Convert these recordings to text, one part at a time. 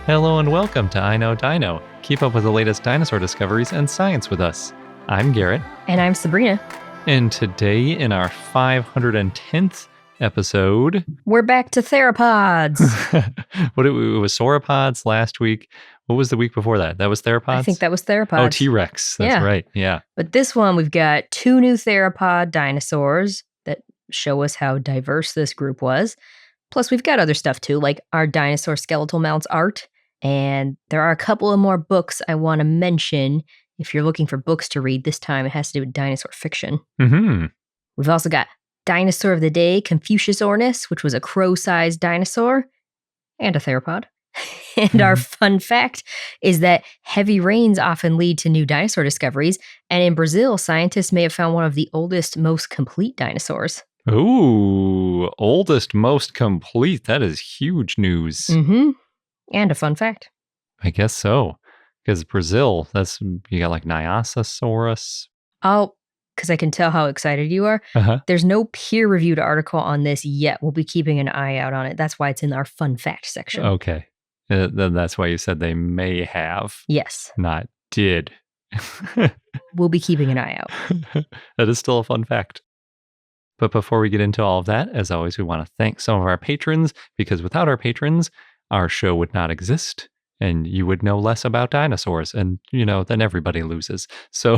Hello and welcome to I Know Dino. Keep up with the latest dinosaur discoveries and science with us. I'm Garrett. And I'm Sabrina. And today, in our 510th episode, we're back to theropods. It was sauropods last week. What was the week before that? That was theropods? I think that was theropods. Oh, T-Rex. That's right. Yeah. But this one, we've got two new theropod dinosaurs that show us how diverse this group was. Plus, we've got other stuff too, like our dinosaur skeletal mounts art. And there are a couple of more books I want to mention. If you're looking for books to read, this time it has to do with dinosaur fiction. Mm-hmm. We've also got Dinosaur of the Day, Confuciusornis, which was a crow-sized dinosaur, and a theropod. And our fun fact is that heavy rains often lead to new dinosaur discoveries. And in Brazil, scientists may have found one of the oldest, most complete dinosaurs. Ooh, oldest, most complete. That is huge news. Mm-hmm. And a fun fact. I guess so. Because Brazil, you got like Nyasasaurus. Oh, because I can tell how excited you are. Uh-huh. There's no peer-reviewed article on this yet. We'll be keeping an eye out on it. That's why it's in our fun fact section. Okay. Then that's why you said they may have. Yes. Not did. We'll be keeping an eye out. That is still a fun fact. But before we get into all of that, as always, we want to thank some of our patrons, because without our patrons, our show would not exist, and you would know less about dinosaurs, and, then everybody loses. So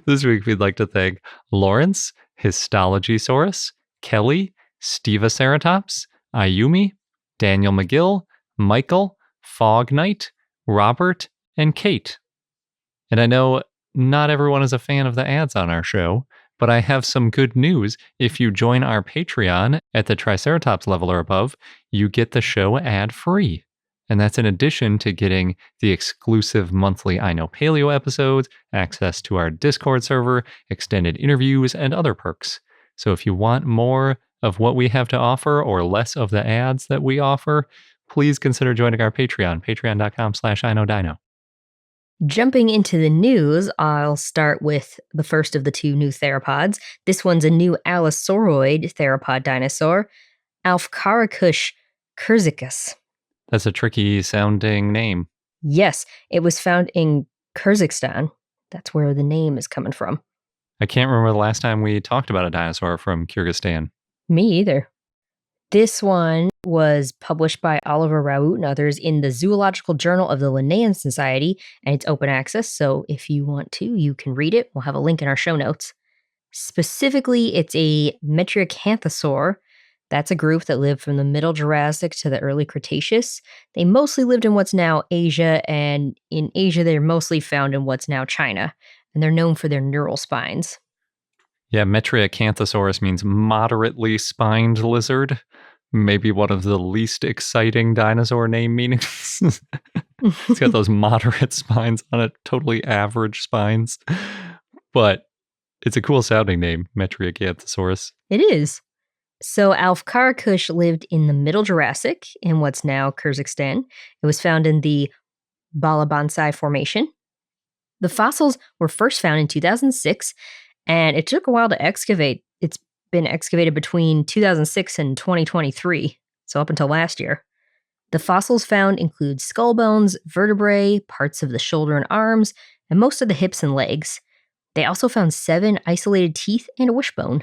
this week, we'd like to thank Lawrence, Histologysaurus, Kelly, Stevoceratops, Ayumi, Daniel McGill, Michael, Fog Knight, Robert, and Kate. And I know not everyone is a fan of the ads on our show, but I have some good news. If you join our Patreon at the Triceratops level or above, you get the show ad-free. And that's in addition to getting the exclusive monthly I Know Paleo episodes, access to our Discord server, extended interviews, and other perks. So if you want more of what we have to offer or less of the ads that we offer, please consider joining our Patreon, patreon.com/iknowdino. Jumping into the news, I'll start with the first of the two new theropods. This one's a new Allosauroid theropod dinosaur, Alpkarakush kyrgyzicus. That's a tricky sounding name. Yes, it was found in Kyrgyzstan. That's where the name is coming from. I can't remember the last time we talked about a dinosaur from Kyrgyzstan. Me either. This one was published by Oliver Raoult and others in the Zoological Journal of the Linnaean Society, and it's open access, so if you want to, you can read it. We'll have a link in our show notes. Specifically, it's a metriacanthosaur. That's a group that lived from the Middle Jurassic to the Early Cretaceous. They mostly lived in what's now Asia, and in Asia, they're mostly found in what's now China, and they're known for their neural spines. Yeah, Metriacanthosaurus means moderately spined lizard. Maybe one of the least exciting dinosaur name meanings. It's got those moderate spines on it, totally average spines. But it's a cool sounding name, Metriacanthosaurus. It is. So Alpkarakush lived in the Middle Jurassic in what's now Kyrgyzstan. It was found in the Balabansai Formation. The fossils were first found in 2006, and it took a while to excavate. It's been excavated between 2006 and 2023, so up until last year. The fossils found include skull bones, vertebrae, parts of the shoulder and arms, and most of the hips and legs. They also found 7 isolated teeth and a wishbone.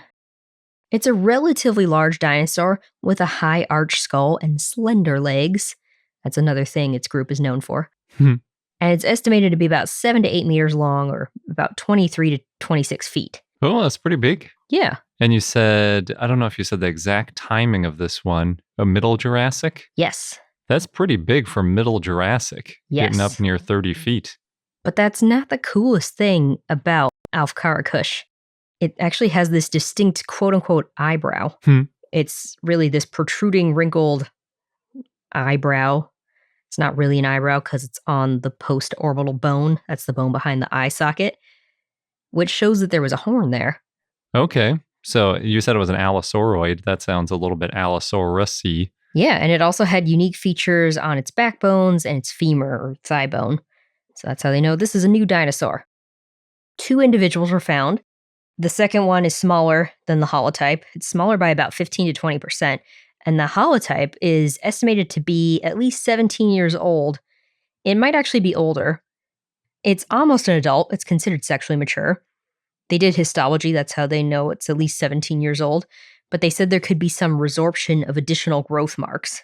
It's a relatively large dinosaur with a high arched skull and slender legs. That's another thing its group is known for. And it's estimated to be about 7 to 8 meters long, or about 23 to 26 feet. Oh, that's pretty big. Yeah. And you said, I don't know if you said the exact timing of this one, a Middle Jurassic? Yes. That's pretty big for Middle Jurassic, yes. Getting up near 30 feet. But that's not the coolest thing about Alpkarakush. It actually has this distinct quote-unquote eyebrow. It's really this protruding, wrinkled eyebrow. It's not really an eyebrow because it's on the post-orbital bone. That's the bone behind the eye socket, which shows that there was a horn there. Okay. So you said it was an Allosauroid. That sounds a little bit Allosaurus-y. Yeah, and it also had unique features on its backbones and its femur or thigh bone. So that's how they know this is a new dinosaur. 2 individuals were found. The second one is smaller than the holotype. It's smaller by about 15 to 20%, And the holotype is estimated to be at least 17 years old. It might actually be older. It's almost an adult. It's considered sexually mature. They did histology. That's how they know it's at least 17 years old. But they said there could be some resorption of additional growth marks.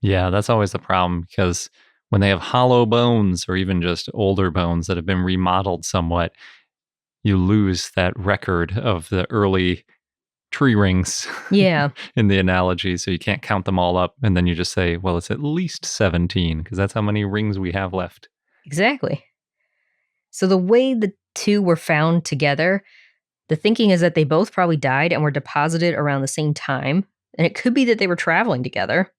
Yeah, that's always the problem because when they have hollow bones or even just older bones that have been remodeled somewhat, you lose that record of the early tree rings Yeah, in the analogy. So you can't count them all up. And then you just say, well, it's at least 17 because that's how many rings we have left. exactly. So the way the two were found together, the thinking is that they both probably died and were deposited around the same time. And it could be that they were traveling together.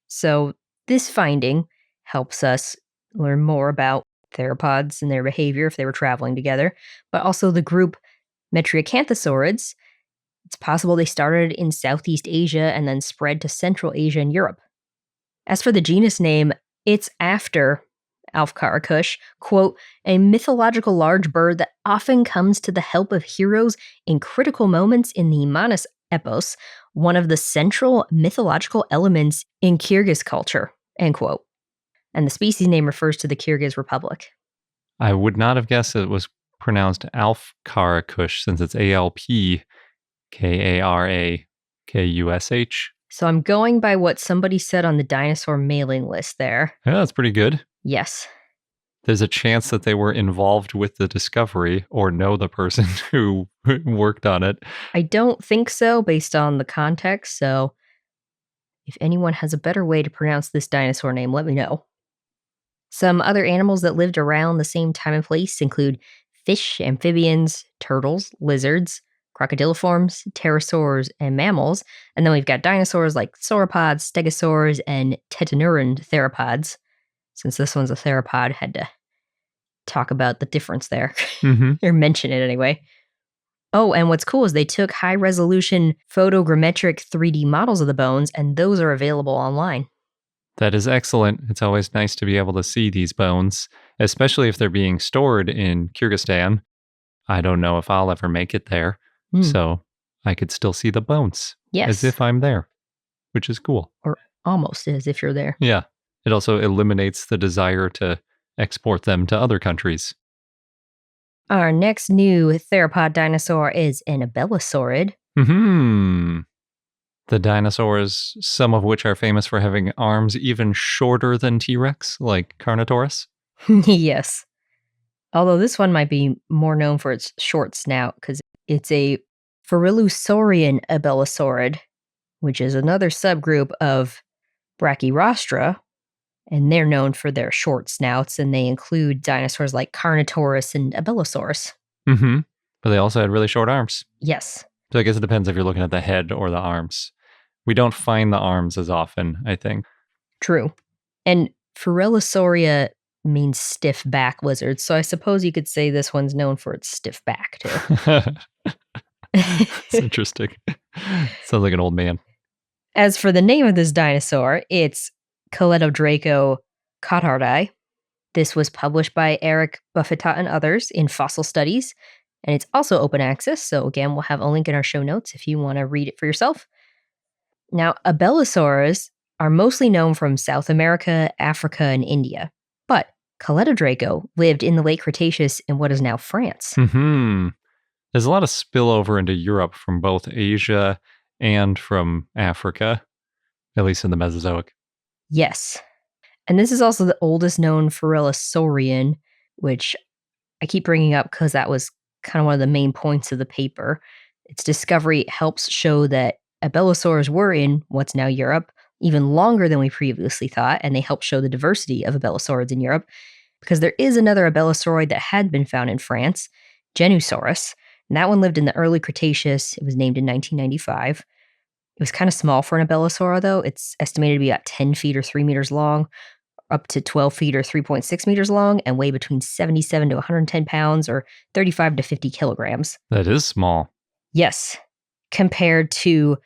So this finding helps us learn more about theropods and their behavior if they were traveling together, but also the group Metriacanthosaurids. It's possible they started in Southeast Asia and then spread to Central Asia and Europe. As for the genus name, it's after Alpkarakush, quote, a mythological large bird that often comes to the help of heroes in critical moments in the Manas epos, one of the central mythological elements in Kyrgyz culture, end quote. And the species name refers to the Kyrgyz Republic. I would not have guessed it was pronounced Alpkarakush since it's Alpkarakush. So I'm going by what somebody said on the dinosaur mailing list there. Yeah, that's pretty good. Yes. There's a chance that they were involved with the discovery or know the person who worked on it. I don't think so based on the context, so if anyone has a better way to pronounce this dinosaur name, let me know. Some other animals that lived around the same time and place include fish, amphibians, turtles, lizards, crocodiliforms, pterosaurs, and mammals. And then we've got dinosaurs like sauropods, stegosaurs, and tetanuran theropods. Since this one's a theropod, had to talk about the difference there, or mention it anyway. Oh, and what's cool is they took high-resolution photogrammetric 3D models of the bones, and those are available online. That is excellent. It's always nice to be able to see these bones, especially if they're being stored in Kyrgyzstan. I don't know if I'll ever make it there, so I could still see the bones as if I'm there, which is cool. Or almost as if you're there. Yeah. It also eliminates the desire to export them to other countries. Our next new theropod dinosaur is an abelisaurid. The dinosaurs, some of which are famous for having arms even shorter than T-Rex, like Carnotaurus. Yes. Although this one might be more known for its short snout because it's a Pherylosaurian abelisaurid, which is another subgroup of Brachyrostra, and they're known for their short snouts, and they include dinosaurs like Carnotaurus and Abelisaurus. But they also had really short arms. Yes. So I guess it depends if you're looking at the head or the arms. We don't find the arms as often, I think. True. And Pherylosauria means stiff back lizard, so I suppose you could say this one's known for its stiff back, too. It's interesting. Sounds like an old man. As for the name of this dinosaur, it's Caletodraco cottardi. This was published by Eric Buffetot and others in Fossil Studies, and it's also open access, so again, we'll have a link in our show notes if you want to read it for yourself. Now, abelisaurs are mostly known from South America, Africa, and India, but Caletodraco lived in the late Cretaceous in what is now France. There's a lot of spillover into Europe from both Asia and from Africa, at least in the Mesozoic. Yes. And this is also the oldest known Pherylosaurian, which I keep bringing up because that was kind of one of the main points of the paper. Its discovery helps show that abelisaurs were in what's now Europe even longer than we previously thought, and they help show the diversity of abelisaurids in Europe because there is another abelisaurid that had been found in France, Genusaurus, and that one lived in the early Cretaceous. It was named in 1995. It was kind of small for an abelisaur, though. It's estimated to be about 10 feet or 3 meters long, up to 12 feet or 3.6 meters long, and weigh between 77 to 110 pounds or 35 to 50 kilograms. That is small. Yes, compared to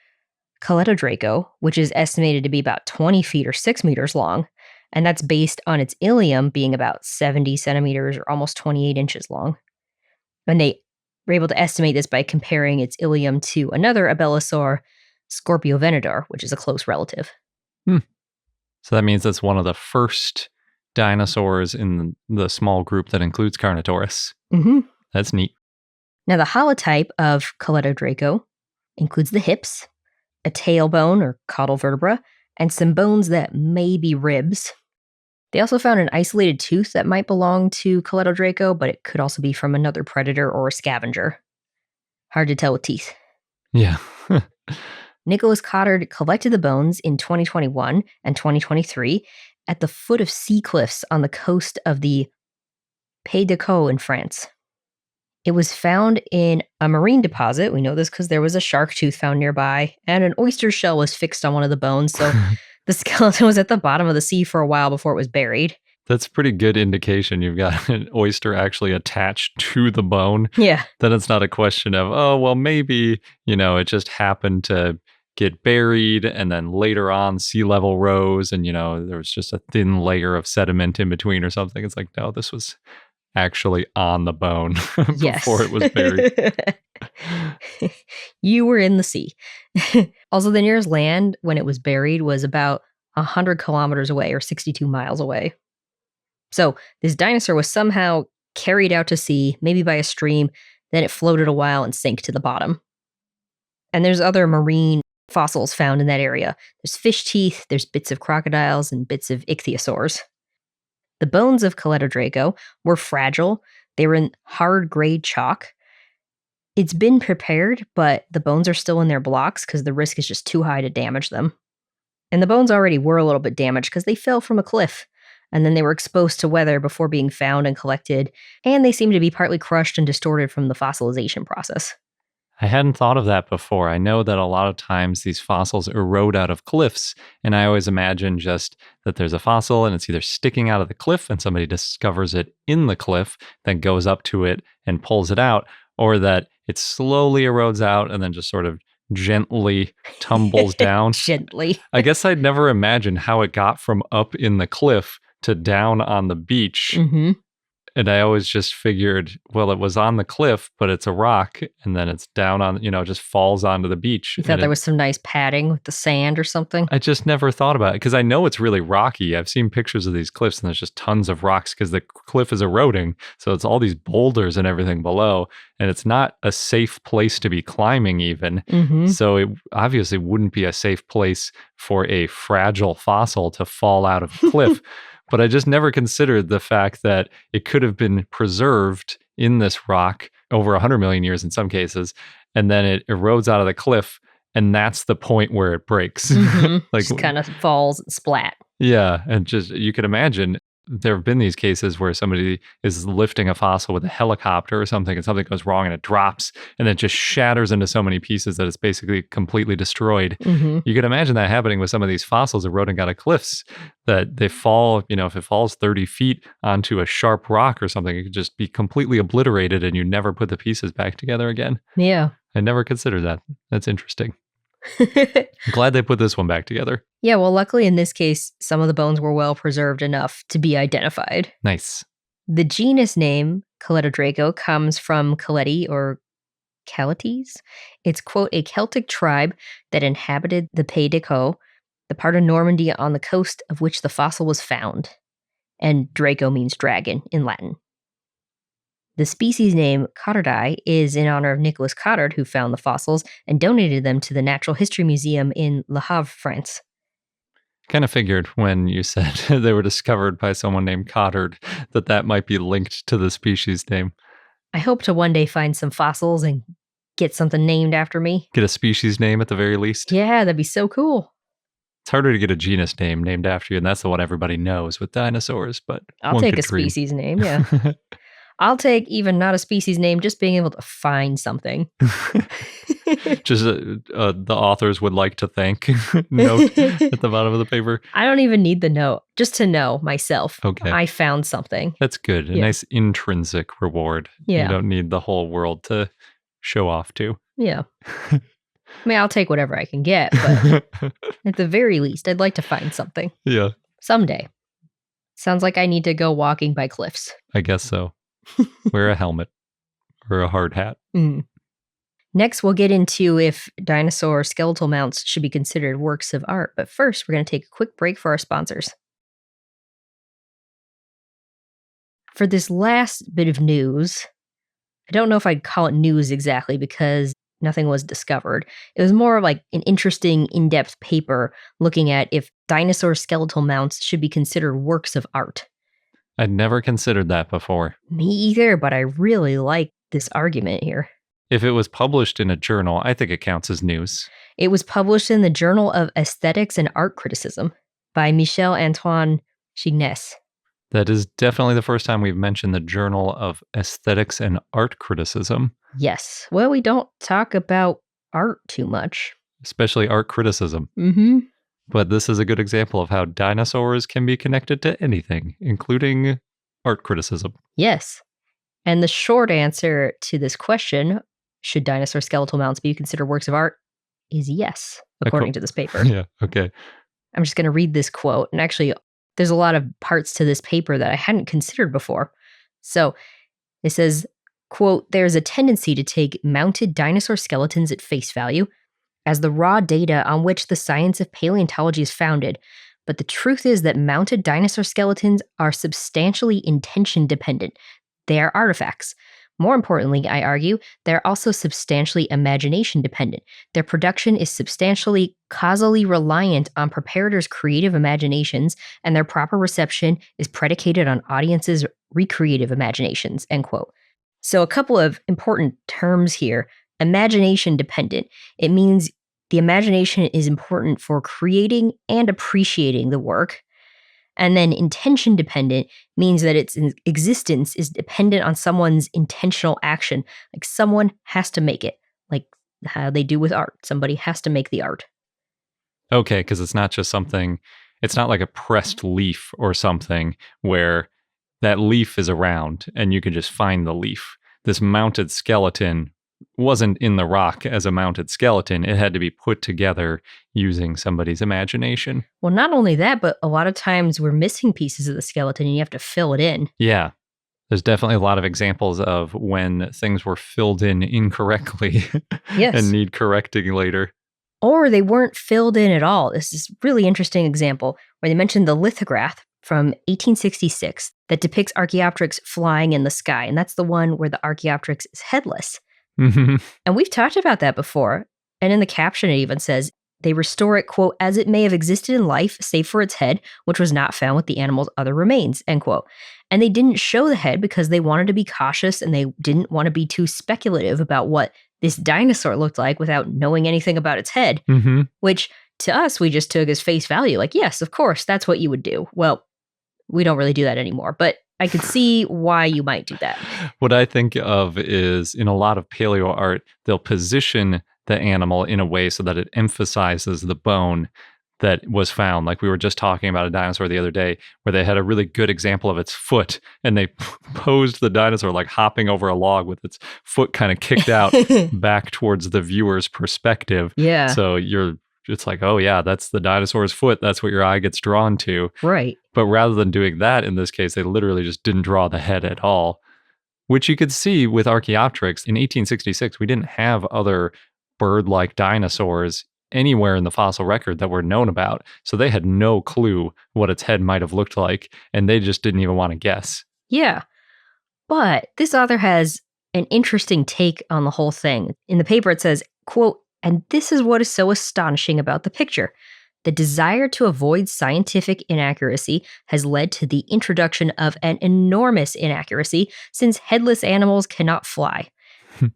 Caletodraco, which is estimated to be about 20 feet or 6 meters long, and that's based on its ilium being about 70 centimeters or almost 28 inches long. And they were able to estimate this by comparing its ilium to another abelisaur, Scorpiovenidor, which is a close relative. So that means it's one of the first dinosaurs in the small group that includes Carnotaurus. Mm-hmm. That's neat. Now, the holotype of Caletodraco includes the hips, a tailbone or caudal vertebra, and some bones that may be ribs. They also found an isolated tooth that might belong to Caletodraco, but it could also be from another predator or a scavenger. Hard to tell with teeth. Yeah. Nicholas Cottard collected the bones in 2021 and 2023 at the foot of sea cliffs on the coast of the Pays de Caux in France. It was found in a marine deposit. We know this because there was a shark tooth found nearby, and an oyster shell was fixed on one of the bones, so the skeleton was at the bottom of the sea for a while before it was buried. That's a pretty good indication you've got an oyster actually attached to the bone. Yeah. Then it's not a question of, oh, well, maybe, it just happened to get buried and then later on sea level rose and, there was just a thin layer of sediment in between or something. It's like, no, this was actually on the bone before it was buried. You were in the sea. Also, the nearest land when it was buried was about 100 kilometers away or 62 miles away. So this dinosaur was somehow carried out to sea, maybe by a stream, then it floated a while and sank to the bottom. And there's other marine fossils found in that area. There's fish teeth, there's bits of crocodiles, and bits of ichthyosaurs. The bones of Caletodraco were fragile. They were in hard gray chalk. It's been prepared, but the bones are still in their blocks because the risk is just too high to damage them. And the bones already were a little bit damaged because they fell from a cliff, and then they were exposed to weather before being found and collected, and they seem to be partly crushed and distorted from the fossilization process. I hadn't thought of that before. I know that a lot of times these fossils erode out of cliffs, and I always imagine just that there's a fossil and it's either sticking out of the cliff and somebody discovers it in the cliff, then goes up to it and pulls it out, or that it slowly erodes out and then just sort of gently tumbles down. Gently. I guess I'd never imagined how it got from up in the cliff to down on the beach. Mm-hmm. And I always just figured, well, it was on the cliff, but it's a rock, and then it's down on, just falls onto the beach. You thought there was some nice padding with the sand or something? I just never thought about it, because I know it's really rocky. I've seen pictures of these cliffs, and there's just tons of rocks, because the cliff is eroding, so it's all these boulders and everything below, and it's not a safe place to be climbing even. Mm-hmm. So it obviously wouldn't be a safe place for a fragile fossil to fall out of a cliff. But I just never considered the fact that it could have been preserved in this rock over 100 million years in some cases, and then it erodes out of the cliff, and that's the point where it breaks. Mm-hmm. Just kind of falls and splat. Yeah, and just you can imagine there have been these cases where somebody is lifting a fossil with a helicopter or something, and something goes wrong and it drops, and it just shatters into so many pieces that it's basically completely destroyed. Mm-hmm. You can imagine that happening with some of these fossils eroding out of cliffs, that they fall, if it falls 30 feet onto a sharp rock or something, it could just be completely obliterated and you never put the pieces back together again. Yeah. I never considered that. That's interesting. I'm glad they put this one back together. Yeah, well, luckily in this case, some of the bones were well preserved enough to be identified. Nice. The genus name, Caletodraco, comes from Caleti or Caletes. It's, quote, a Celtic tribe that inhabited the Pays de Caux, the part of Normandy on the coast of which the fossil was found. And Draco means dragon in Latin. The species name cottardi is in honor of Nicholas Cottard, who found the fossils and donated them to the Natural History Museum in Le Havre, France. Kind of figured when you said they were discovered by someone named Cottard that might be linked to the species name. I hope to one day find some fossils and get something named after me. Get a species name at the very least. Yeah, that'd be so cool. It's harder to get a genus name named after you, and that's the one everybody knows with dinosaurs, but I'll take a species name, yeah. I'll take even not a species name, just being able to find something. Just the authors would like to thank note at the bottom of the paper. I don't even need the note, just to know myself. Okay. I found something. That's good. A nice intrinsic reward. Yeah. You don't need the whole world to show off to. Yeah. I mean, I'll take whatever I can get, but at the very least, I'd like to find something. Yeah. Someday. Sounds like I need to go walking by cliffs. I guess so. Wear a helmet or a hard hat. Mm. Next, we'll get into if dinosaur skeletal mounts should be considered works of art. But first, we're going to take a quick break for our sponsors. For this last bit of news, I don't know if I'd call it news exactly because nothing was discovered. It was more like an interesting, in-depth paper looking at if dinosaur skeletal mounts should be considered works of art. I'd never considered that before. Me either, but I really like this argument here. If it was published in a journal, I think it counts as news. It was published in the Journal of Aesthetics and Art Criticism by Michel-Antoine Chignes. That is definitely the first time we've mentioned the Journal of Aesthetics and Art Criticism. Yes. Well, we don't talk about art too much. Especially art criticism. Mm-hmm. But this is a good example of how dinosaurs can be connected to anything, including art criticism. Yes. And the short answer to this question, should dinosaur skeletal mounts be considered works of art, is yes, according to this paper. Yeah, okay. I'm just going to read this quote. And actually, there's a lot of parts to this paper that I hadn't considered before. So it says, quote, "There's a tendency to take mounted dinosaur skeletons at face value as the raw data on which the science of paleontology is founded. But the truth is that mounted dinosaur skeletons are substantially intention dependent. They are artifacts. More importantly, I argue, they're also substantially imagination dependent. Their production is substantially causally reliant on preparators' creative imaginations, and their proper reception is predicated on audiences' recreative imaginations," end quote. So a couple of important terms here. Imagination dependent. It means the imagination is important for creating and appreciating the work. And then intention dependent means that its existence is dependent on someone's intentional action. Like someone has to make it, like how they do with art. Somebody has to make the art. Okay, because it's not just something, it's not like a pressed leaf or something where that leaf is around and you can just find the leaf. This mounted skeleton wasn't in the rock as a mounted skeleton. It had to be put together using somebody's imagination. Well, not only that, but a lot of times we're missing pieces of the skeleton and you have to fill it in. Yeah. There's definitely a lot of examples of when things were filled in incorrectly Yes. and need correcting later. Or they weren't filled in at all. This is a really interesting example where they mentioned the lithograph from 1866 that depicts Archaeopteryx flying in the sky. And that's the one where the Archaeopteryx is headless. Mm-hmm. And we've talked about that before. And in the caption, it even says, they restore it, quote, as it may have existed in life, save for its head, which was not found with the animal's other remains, end quote. And they didn't show the head because they wanted to be cautious and they didn't want to be too speculative about what this dinosaur looked like without knowing anything about its head, which to us, we just took as face value. Like, yes, of course, that's what you would do. Well, we don't really do that anymore, but I could see why you might do that. What I think of is in a lot of paleo art, they'll position the animal in a way so that it emphasizes the bone that was found. Like we were just talking about a dinosaur the other day where they had a really good example of its foot and they posed the dinosaur like hopping over a log with its foot kind of kicked out back towards the viewer's perspective. Yeah. So it's like, oh yeah, that's the dinosaur's foot. That's what your eye gets drawn to. Right. But rather than doing that in this case, they literally just didn't draw the head at all, which you could see with Archaeopteryx. In 1866, we didn't have other bird-like dinosaurs anywhere in the fossil record that were known about. So they had no clue what its head might have looked like, and they just didn't even want to guess. Yeah. But this author has an interesting take on the whole thing. In the paper, it says, quote, and this is what is so astonishing about the picture. The desire to avoid scientific inaccuracy has led to the introduction of an enormous inaccuracy since headless animals cannot fly.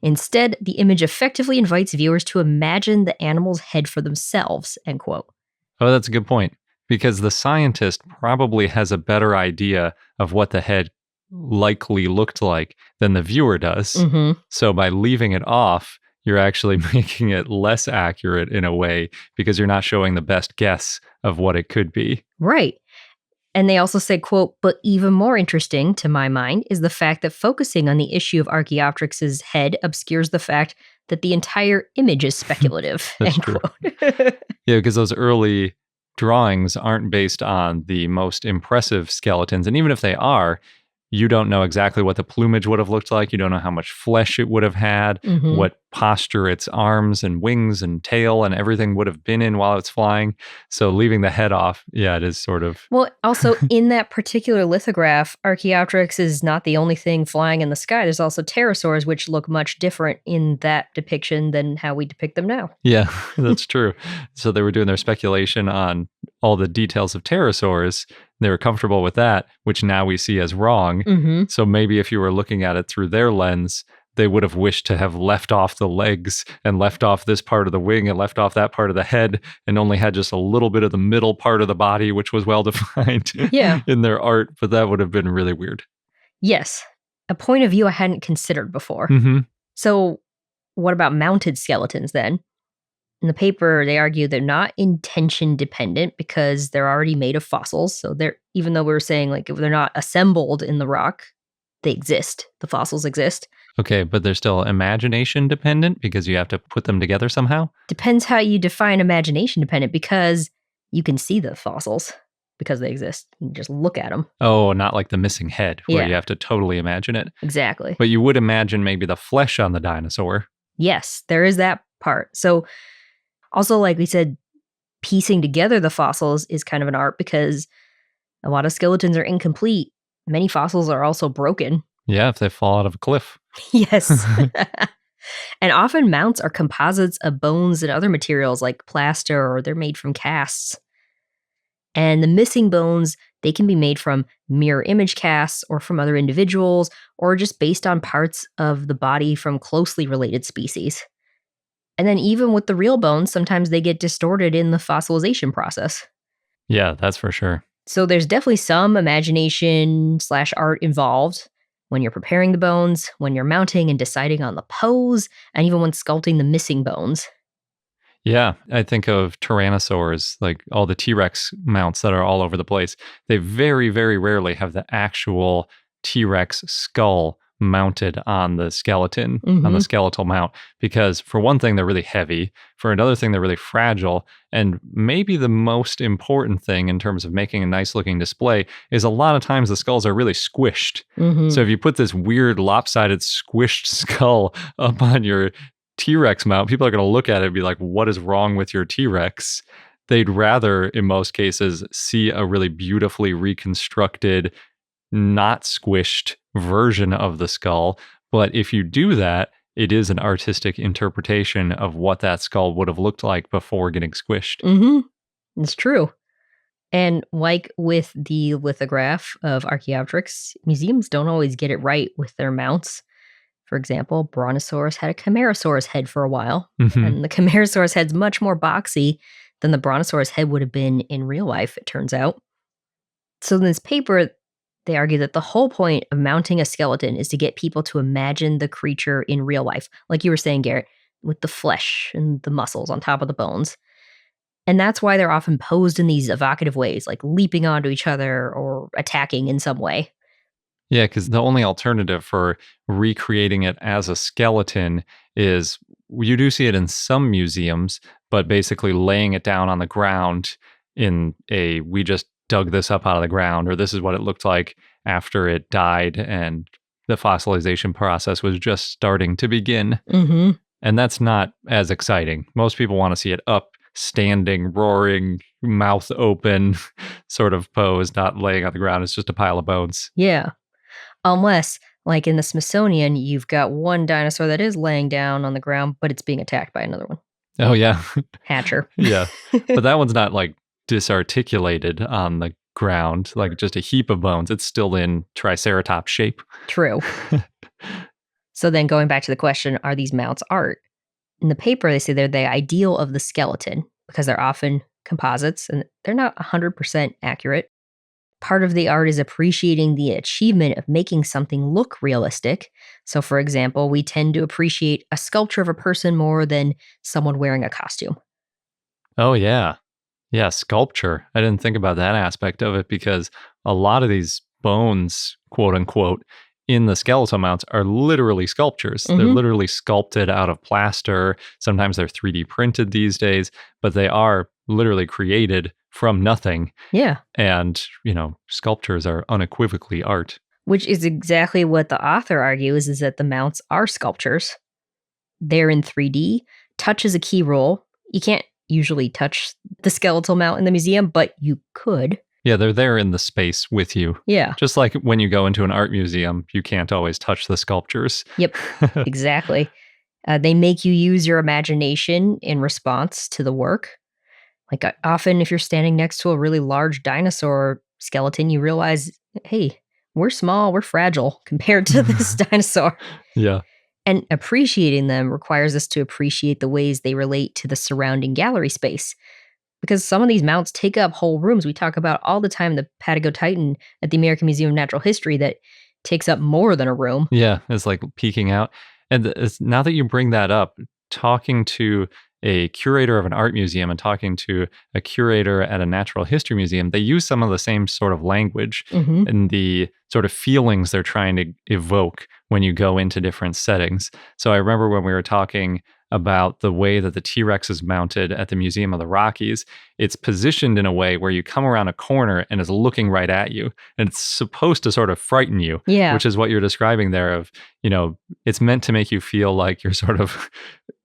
Instead, the image effectively invites viewers to imagine the animal's head for themselves, end quote. Oh, that's a good point. Because the scientist probably has a better idea of what the head likely looked like than the viewer does. Mm-hmm. So by leaving it off, you're actually making it less accurate in a way because you're not showing the best guess of what it could be. Right. And they also say, quote, but even more interesting to my mind is the fact that focusing on the issue of Archaeopteryx's head obscures the fact that the entire image is speculative, That's end true. quote. Yeah, because those early drawings aren't based on the most impressive skeletons. And even if they are, you don't know exactly what the plumage would have looked like. You don't know how much flesh it would have had, Mhm. what posture its arms and wings and tail and everything would have been in while it's flying. So leaving the head off, yeah, it is sort of. Well, also in that particular lithograph, Archaeopteryx is not the only thing flying in the sky. There's also pterosaurs, which look much different in that depiction than how we depict them now. Yeah, that's true. So they were doing their speculation on all the details of pterosaurs. They were comfortable with that, which now we see as wrong. Mm-hmm. So maybe if you were looking at it through their lens, they would have wished to have left off the legs and left off this part of the wing and left off that part of the head and only had just a little bit of the middle part of the body, which was well defined Yeah. in their art. But that would have been really weird. Yes. A point of view I hadn't considered before. Mm-hmm. So, what about mounted skeletons then? In the paper, they argue they're not intention dependent because they're already made of fossils. So they're, even though we were saying like if they're not assembled in the rock, they exist. The fossils exist. Okay, but they're still imagination dependent because you have to put them together somehow? Depends how you define imagination dependent because you can see the fossils because they exist. You can just look at them. Oh, not like the missing head where Yeah. you have to totally imagine it. Exactly. But you would imagine maybe the flesh on the dinosaur. Yes, there is that part. So also, like we said, piecing together the fossils is kind of an art because a lot of skeletons are incomplete. Many fossils are also broken. Yeah, if they fall out of a cliff. Yes. And often mounts are composites of bones and other materials like plaster, or they're made from casts. And the missing bones, they can be made from mirror image casts or from other individuals, or just based on parts of the body from closely related species. And then even with the real bones, sometimes they get distorted in the fossilization process. Yeah, that's for sure. So there's definitely some imagination / art involved when you're preparing the bones, when you're mounting and deciding on the pose, and even when sculpting the missing bones. Yeah, I think of tyrannosaurs, like all the T-Rex mounts that are all over the place. They very, very rarely have the actual T-Rex skull mounted on the skeleton, on the skeletal mount, because for one thing, they're really heavy. For another thing, they're really fragile. And maybe the most important thing in terms of making a nice looking display is a lot of times the skulls are really squished. So if you put this weird lopsided squished skull up on your T-Rex mount, people are going to look at it and be like, what is wrong with your T-Rex? They'd rather, in most cases, see a really beautifully reconstructed, not squished version of the skull. But if you do that, it is an artistic interpretation of what that skull would have looked like before getting squished. It's true. And like with the lithograph of Archaeopteryx, museums don't always get it right with their mounts. For example, Brontosaurus had a Camarasaurus head for a while, and the Camarasaurus head's much more boxy than the Brontosaurus head would have been in real life, it turns out. So in this paper, they argue that the whole point of mounting a skeleton is to get people to imagine the creature in real life, like you were saying, Garrett, with the flesh and the muscles on top of the bones. And that's why they're often posed in these evocative ways, like leaping onto each other or attacking in some way. Yeah, because the only alternative for recreating it as a skeleton is you do see it in some museums, but basically laying it down on the ground in a, we just dug this up out of the ground, or this is what it looked like after it died and the fossilization process was just starting to begin. And that's not as exciting. Most people want to see it up, standing, roaring, mouth open sort of pose, not laying on the ground. It's just a pile of bones. Yeah. Unless, like in the Smithsonian, you've got one dinosaur that is laying down on the ground, but it's being attacked by another one. Oh, yeah. Hatcher. Yeah. But that one's not like disarticulated on the ground, like just a heap of bones. It's still in triceratops shape. True. So then going back to the question, are these mounts art? In the paper, they say they're the ideal of the skeleton because they're often composites and they're not 100% accurate. Part of the art is appreciating the achievement of making something look realistic. So, for example, we tend to appreciate a sculpture of a person more than someone wearing a costume. Oh, yeah. Yeah, sculpture. I didn't think about that aspect of it because a lot of these bones, quote unquote, in the skeletal mounts are literally sculptures. They're literally sculpted out of plaster. Sometimes they're 3D printed these days, but they are literally created from nothing. Yeah. And, you know, sculptures are unequivocally art. Which is exactly what the author argues, is that the mounts are sculptures. They're in 3D. Touch is a key role. You can't usually touch the skeletal mount in the museum, but you could. Yeah, they're there in the space with you. Yeah. Just like when you go into an art museum, you can't always touch the sculptures. Yep, exactly. They make you use your imagination in response to the work. Like often if you're standing next to a really large dinosaur skeleton, you realize, hey, we're small, we're fragile compared to this dinosaur. Yeah. And appreciating them requires us to appreciate the ways they relate to the surrounding gallery space. Because some of these mounts take up whole rooms. We talk about all the time the Patago Titan at the American Museum of Natural History that takes up more than a room. Yeah, it's like peeking out. And now that you bring that up, talking to a curator of an art museum and talking to a curator at a natural history museum, they use some of the same sort of language and the sort of feelings they're trying to evoke when you go into different settings. So I remember when we were talking about the way that the T-Rex is mounted at the Museum of the Rockies, it's positioned in a way where you come around a corner and is looking right at you. And it's supposed to sort of frighten you, which is what you're describing there of, it's meant to make you feel like you're sort of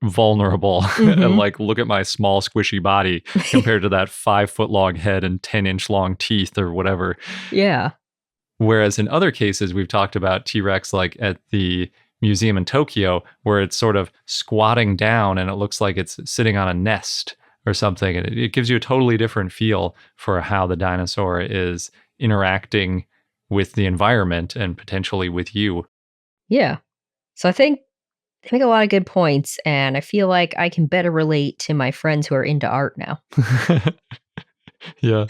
vulnerable and like, look at my small squishy body compared to that 5-foot long head and 10-inch long teeth or whatever. Yeah. Whereas in other cases, we've talked about T-Rex like at the museum in Tokyo, where it's sort of squatting down and it looks like it's sitting on a nest or something. And it gives you a totally different feel for how the dinosaur is interacting with the environment and potentially with you. Yeah. So I think they make a lot of good points, and I feel like I can better relate to my friends who are into art now. Yeah.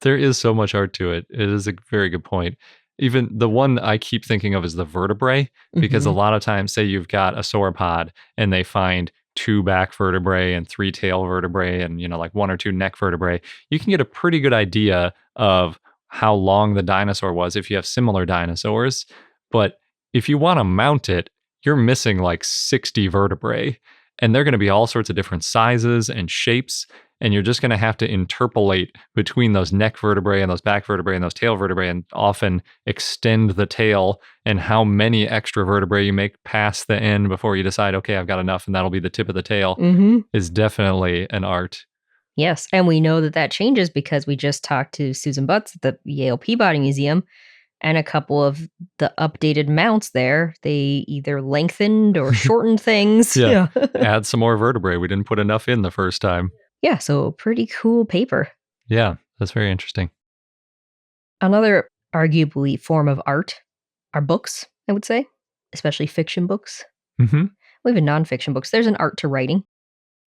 There is so much art to it. It is a very good point. Even the one I keep thinking of is the vertebrae, because a lot of times, say you've got a sauropod and they find 2 back vertebrae and 3 tail vertebrae and, like 1 or 2 neck vertebrae, you can get a pretty good idea of how long the dinosaur was if you have similar dinosaurs. But if you want to mount it, you're missing like 60 vertebrae, and they're going to be all sorts of different sizes and shapes. And you're just going to have to interpolate between those neck vertebrae and those back vertebrae and those tail vertebrae, and often extend the tail and how many extra vertebrae you make past the end before you decide, okay, I've got enough, and that'll be the tip of the tail, is definitely an art. Yes, and we know that changes because we just talked to Susan Butts at the Yale Peabody Museum, and a couple of the updated mounts there, they either lengthened or shortened things. Yeah. Add some more vertebrae. We didn't put enough in the first time. Yeah, so pretty cool paper. Yeah, that's very interesting. Another arguably form of art are books, I would say, especially fiction books. Even nonfiction books. There's an art to writing.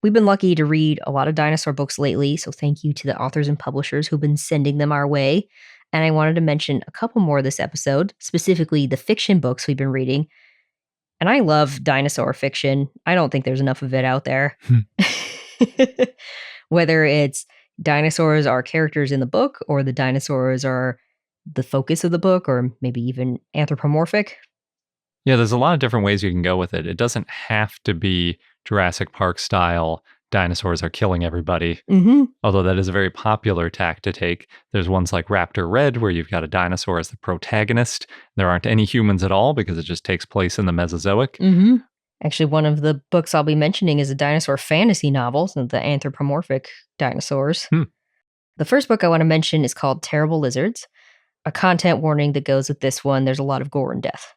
We've been lucky to read a lot of dinosaur books lately, so thank you to the authors and publishers who've been sending them our way. And I wanted to mention a couple more this episode, specifically the fiction books we've been reading. And I love dinosaur fiction. I don't think there's enough of it out there. Whether it's dinosaurs are characters in the book, or the dinosaurs are the focus of the book, or maybe even anthropomorphic. Yeah, there's a lot of different ways you can go with it. It doesn't have to be Jurassic Park style, dinosaurs are killing everybody. Although that is a very popular tack to take. There's ones like Raptor Red, where you've got a dinosaur as the protagonist. There aren't any humans at all because it just takes place in the Mesozoic. Actually, one of the books I'll be mentioning is a dinosaur fantasy novel, so the anthropomorphic dinosaurs. The first book I want to mention is called Terrible Lizards. A content warning that goes with this one: there's a lot of gore and death,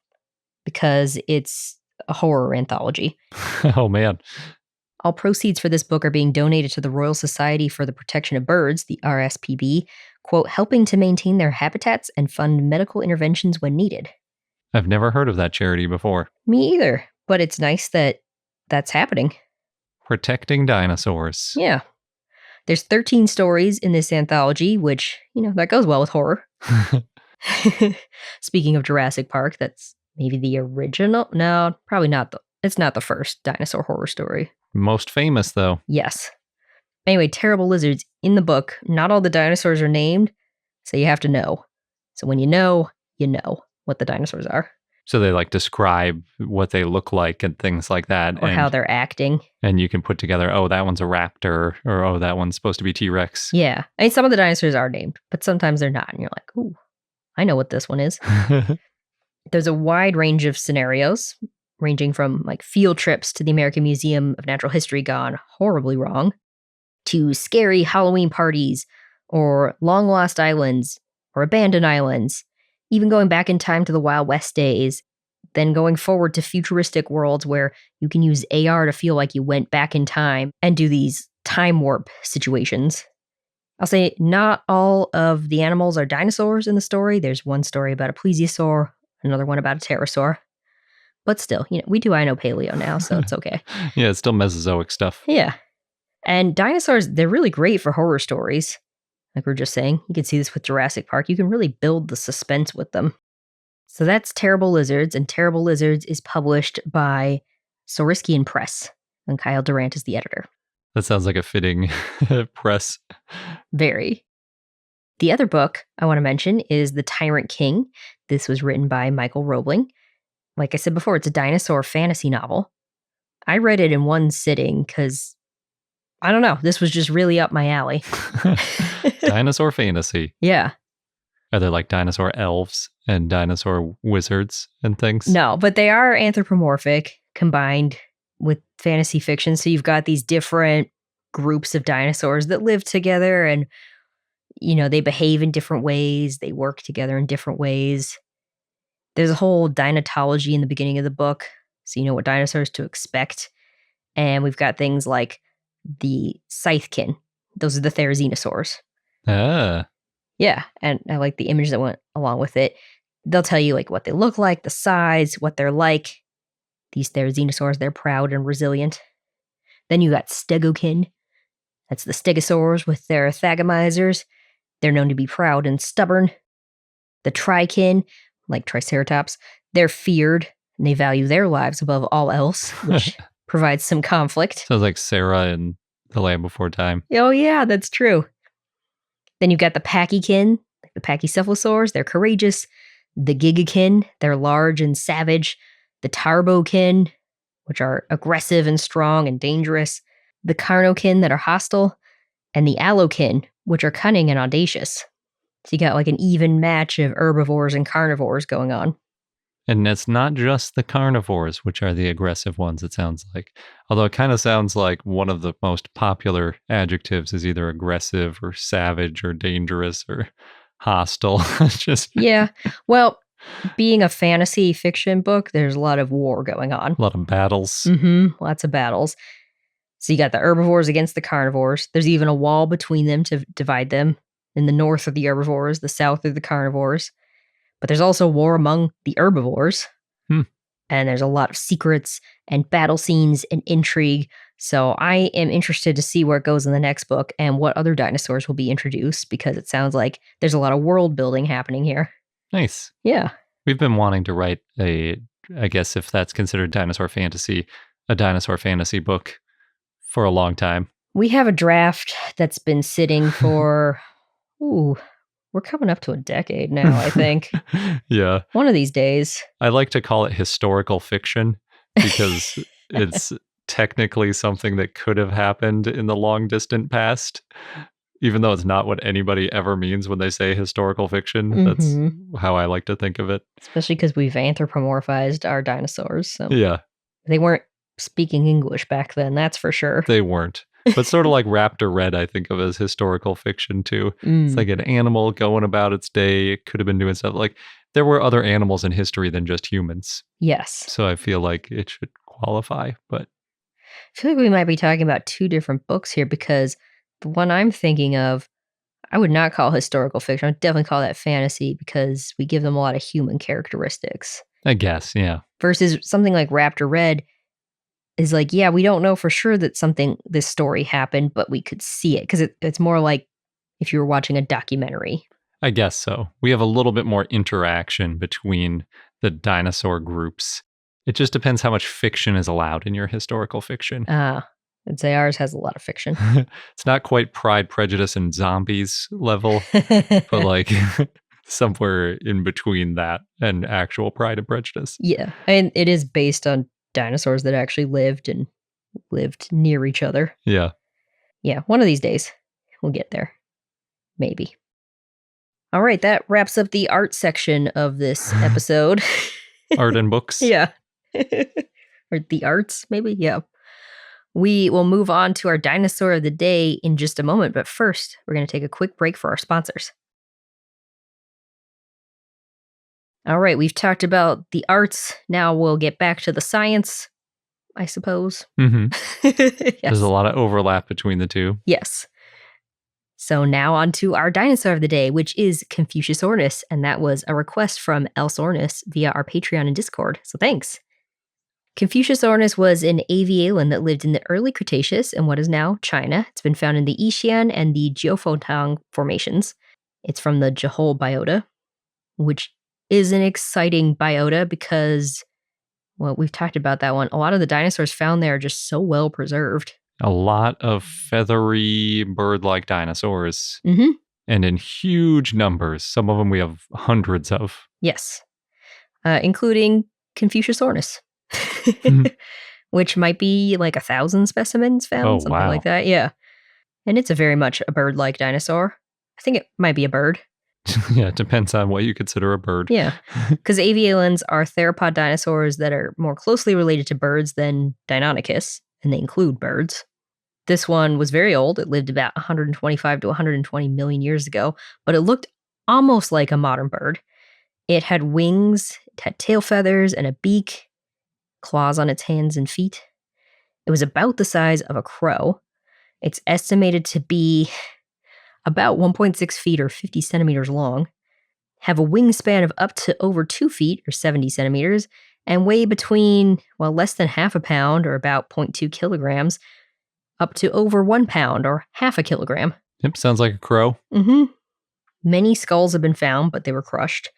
because it's a horror anthology. Oh, man. All proceeds for this book are being donated to the Royal Society for the Protection of Birds, the RSPB, quote, helping to maintain their habitats and fund medical interventions when needed. I've never heard of that charity before. Me either. But it's nice that that's happening. Protecting dinosaurs. Yeah. There's 13 stories in this anthology, which, that goes well with horror. Speaking of Jurassic Park, that's maybe the original. No, probably not. It's not the first dinosaur horror story. Most famous, though. Yes. Anyway, Terrible Lizards, in the book, not all the dinosaurs are named, so you have to know. So when you know what the dinosaurs are. So they describe what they look like and things like that. Or how they're acting. And you can put together, oh, that one's a raptor, or oh, that one's supposed to be T-Rex. Yeah. I mean, some of the dinosaurs are named, but sometimes they're not. And you're like, ooh, I know what this one is. There's a wide range of scenarios, ranging from like field trips to the American Museum of Natural History gone horribly wrong, to scary Halloween parties, or long lost islands, or abandoned islands, even going back in time to the Wild West days, then going forward to futuristic worlds where you can use AR to feel like you went back in time and do these time warp situations. I'll say not all of the animals are dinosaurs in the story. There's one story about a plesiosaur, another one about a pterosaur. But still, we do I know paleo now, so it's okay. Yeah, it's still Mesozoic stuff. Yeah. And dinosaurs, they're really great for horror stories. Like we were just saying, you can see this with Jurassic Park. You can really build the suspense with them. So that's Terrible Lizards, and Terrible Lizards is published by Sauriskian Press, and Kyle Durant is the editor. That sounds like a fitting press. Very. The other book I want to mention is The Tyrant King. This was written by Michael Roebling. Like I said before, it's a dinosaur fantasy novel. I read it in one sitting because, I don't know, this was just really up my alley. Dinosaur fantasy. Yeah. Are there like dinosaur elves and dinosaur wizards and things? No, but they are anthropomorphic combined with fantasy fiction. So you've got these different groups of dinosaurs that live together and, they behave in different ways. They work together in different ways. There's a whole dinotology in the beginning of the book, so you know what dinosaurs to expect. And we've got things like the scythekin. Those are the therizinosaurs. Ah. Yeah, and I like the image that went along with it. They'll tell you like what they look like, the size, what they're like. These therizinosaurs, they're proud and resilient. Then you got stegokin. That's the stegosaurs with their thagomizers. They're known to be proud and stubborn. The trikin, like triceratops, they're feared and they value their lives above all else, which provides some conflict. Sounds like Sarah in The Land Before Time. Oh yeah, that's true. Then you've got the pachykin, the pachycephalosaurs, they're courageous. The gigakin, they're large and savage. The tarbokin, which are aggressive and strong and dangerous. The carnokin that are hostile. And the allokin, which are cunning and audacious. So you got like an even match of herbivores and carnivores going on. And it's not just the carnivores, which are the aggressive ones, it sounds like. Although it kind of sounds like one of the most popular adjectives is either aggressive or savage or dangerous or hostile. Yeah. Well, being a fantasy fiction book, there's a lot of war going on. A lot of battles. Lots of battles. So you got the herbivores against the carnivores. There's even a wall between them to divide them. In the north are the herbivores, the south are the carnivores. But there's also war among the herbivores. And there's a lot of secrets and battle scenes and intrigue. So I am interested to see where it goes in the next book and what other dinosaurs will be introduced, because it sounds like there's a lot of world building happening here. Nice. Yeah. We've been wanting to write I guess if that's considered dinosaur fantasy, a dinosaur fantasy book for a long time. We have a draft that's been sitting for, we're coming up to a decade now, I think. Yeah. One of these days. I like to call it historical fiction because it's technically something that could have happened in the long distant past, even though it's not what anybody ever means when they say historical fiction. That's how I like to think of it. Especially because we've anthropomorphized our dinosaurs. So. Yeah. They weren't speaking English back then, that's for sure. They weren't. But sort of like Raptor Red, I think of as historical fiction too. It's like an animal going about its day. It could have been doing stuff like there were other animals in history than just humans. Yes. So I feel like it should qualify, but I feel like we might be talking about two different books here, because the one I'm thinking of, I would not call historical fiction. I would definitely call that fantasy, because we give them a lot of human characteristics. I guess, yeah. Versus something like Raptor Red is like, yeah, we don't know for sure that this story happened, but we could see it, because it's more like if you were watching a documentary. I guess so. We have a little bit more interaction between the dinosaur groups. It just depends how much fiction is allowed in your historical fiction. I'd say ours has a lot of fiction. It's not quite Pride, Prejudice, and Zombies level, but like somewhere in between that and actual Pride and Prejudice. Yeah, and it is based on dinosaurs that actually lived near each other. Yeah. Yeah, one of these days we'll get there. Maybe. All right, that wraps up the art section of this episode. Art and books. Yeah. Or the arts, maybe? Yeah. We will move on to our dinosaur of the day in just a moment, but first, we're going to take a quick break for our sponsors. All right, we've talked about the arts. Now we'll get back to the science, I suppose. Mm-hmm. Yes. There's a lot of overlap between the two. Yes. So now on to our dinosaur of the day, which is Confuciusornis, and that was a request from Allosauroid via our Patreon and Discord, so thanks. Confuciusornis was an Avialan that lived in the Early Cretaceous in what is now China. It's been found in the Yixian and the Jiufotang Formations. It's from the Jehol Biota, which is an exciting biota because, well, we've talked about that one. A lot of the dinosaurs found there are just so well preserved. A lot of feathery bird-like dinosaurs. Mm-hmm. And in huge numbers. Some of them we have hundreds of. Yes. Including Confuciusornis. Which might be like 1,000 specimens found, something like that. Yeah. And it's a very much a bird-like dinosaur. I think it might be a bird. Yeah, it depends on what you consider a bird. Yeah, because Avialans are theropod dinosaurs that are more closely related to birds than Deinonychus, and they include birds. This one was very old. It lived about 125 to 120 million years ago, but it looked almost like a modern bird. It had wings, it had tail feathers, and a beak, claws on its hands and feet. It was about the size of a crow. It's estimated to be about 1.6 feet or 50 centimeters long, have a wingspan of up to over 2 feet or 70 centimeters, and weigh between, well, less than half a pound or about 0.2 kilograms, up to over 1 pound or half a kilogram. Yep, sounds like a crow. Mm-hmm. Many skulls have been found, but they were crushed.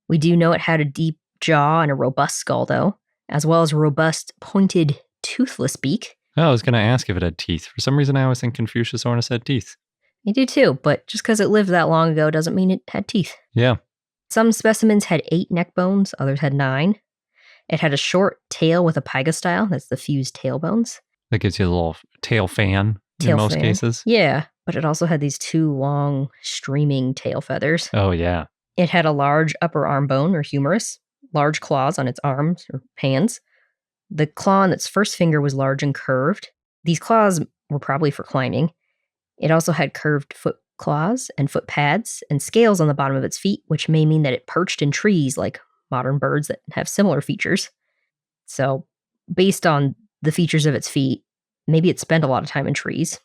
We do know it had a deep jaw and a robust skull, though, as well as a robust, pointed, toothless beak. Oh, I was going to ask if it had teeth. For some reason, I always think Confuciusornis had teeth. I do too, but just because it lived that long ago doesn't mean it had teeth. Yeah. Some specimens had 8 neck bones, others had 9. It had a short tail with a pygostyle, that's the fused tail bones. That gives you a little tail fan in most cases. Yeah, but it also had these 2 long, streaming tail feathers. Oh, yeah. It had a large upper arm bone, or humerus, large claws on its arms, or hands. The claw on its first finger was large and curved. These claws were probably for climbing. It also had curved foot claws and foot pads and scales on the bottom of its feet, which may mean that it perched in trees like modern birds that have similar features. So, based on the features of its feet, maybe it spent a lot of time in trees.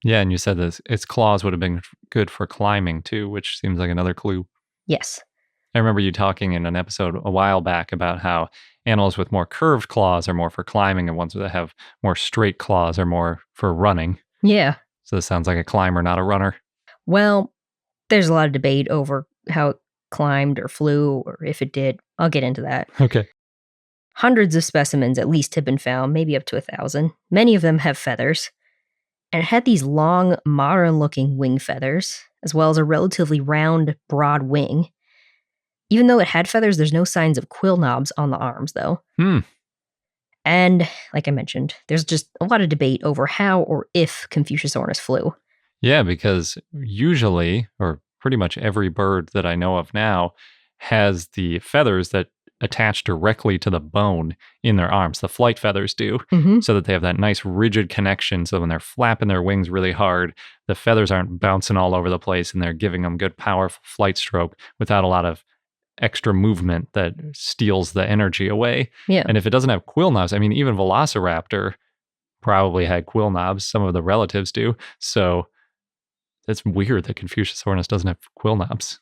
Yeah, and you said that its claws would have been good for climbing too, which seems like another clue. Yes. I remember you talking in an episode a while back about how animals with more curved claws are more for climbing and ones that have more straight claws are more for running. Yeah. So this sounds like a climber, not a runner. Well, there's a lot of debate over how it climbed or flew, or if it did. I'll get into that. Okay. Hundreds of specimens at least have been found, maybe up to 1,000. Many of them have feathers. And it had these long, modern-looking wing feathers, as well as a relatively round, broad wing. Even though it had feathers, there's no signs of quill knobs on the arms, though. And, like I mentioned, there's just a lot of debate over how or if Confuciusornis flew. Yeah, because usually, or pretty much every bird that I know of now, has the feathers that attach directly to the bone in their arms. The flight feathers do, so that they have that nice rigid connection. So when they're flapping their wings really hard, the feathers aren't bouncing all over the place and they're giving them good, powerful flight stroke without a lot of extra movement that steals the energy away. Yeah. And if it doesn't have quill knobs, I mean, even Velociraptor probably had quill knobs. Some of the relatives do. So it's weird that Confuciusornis doesn't have quill knobs.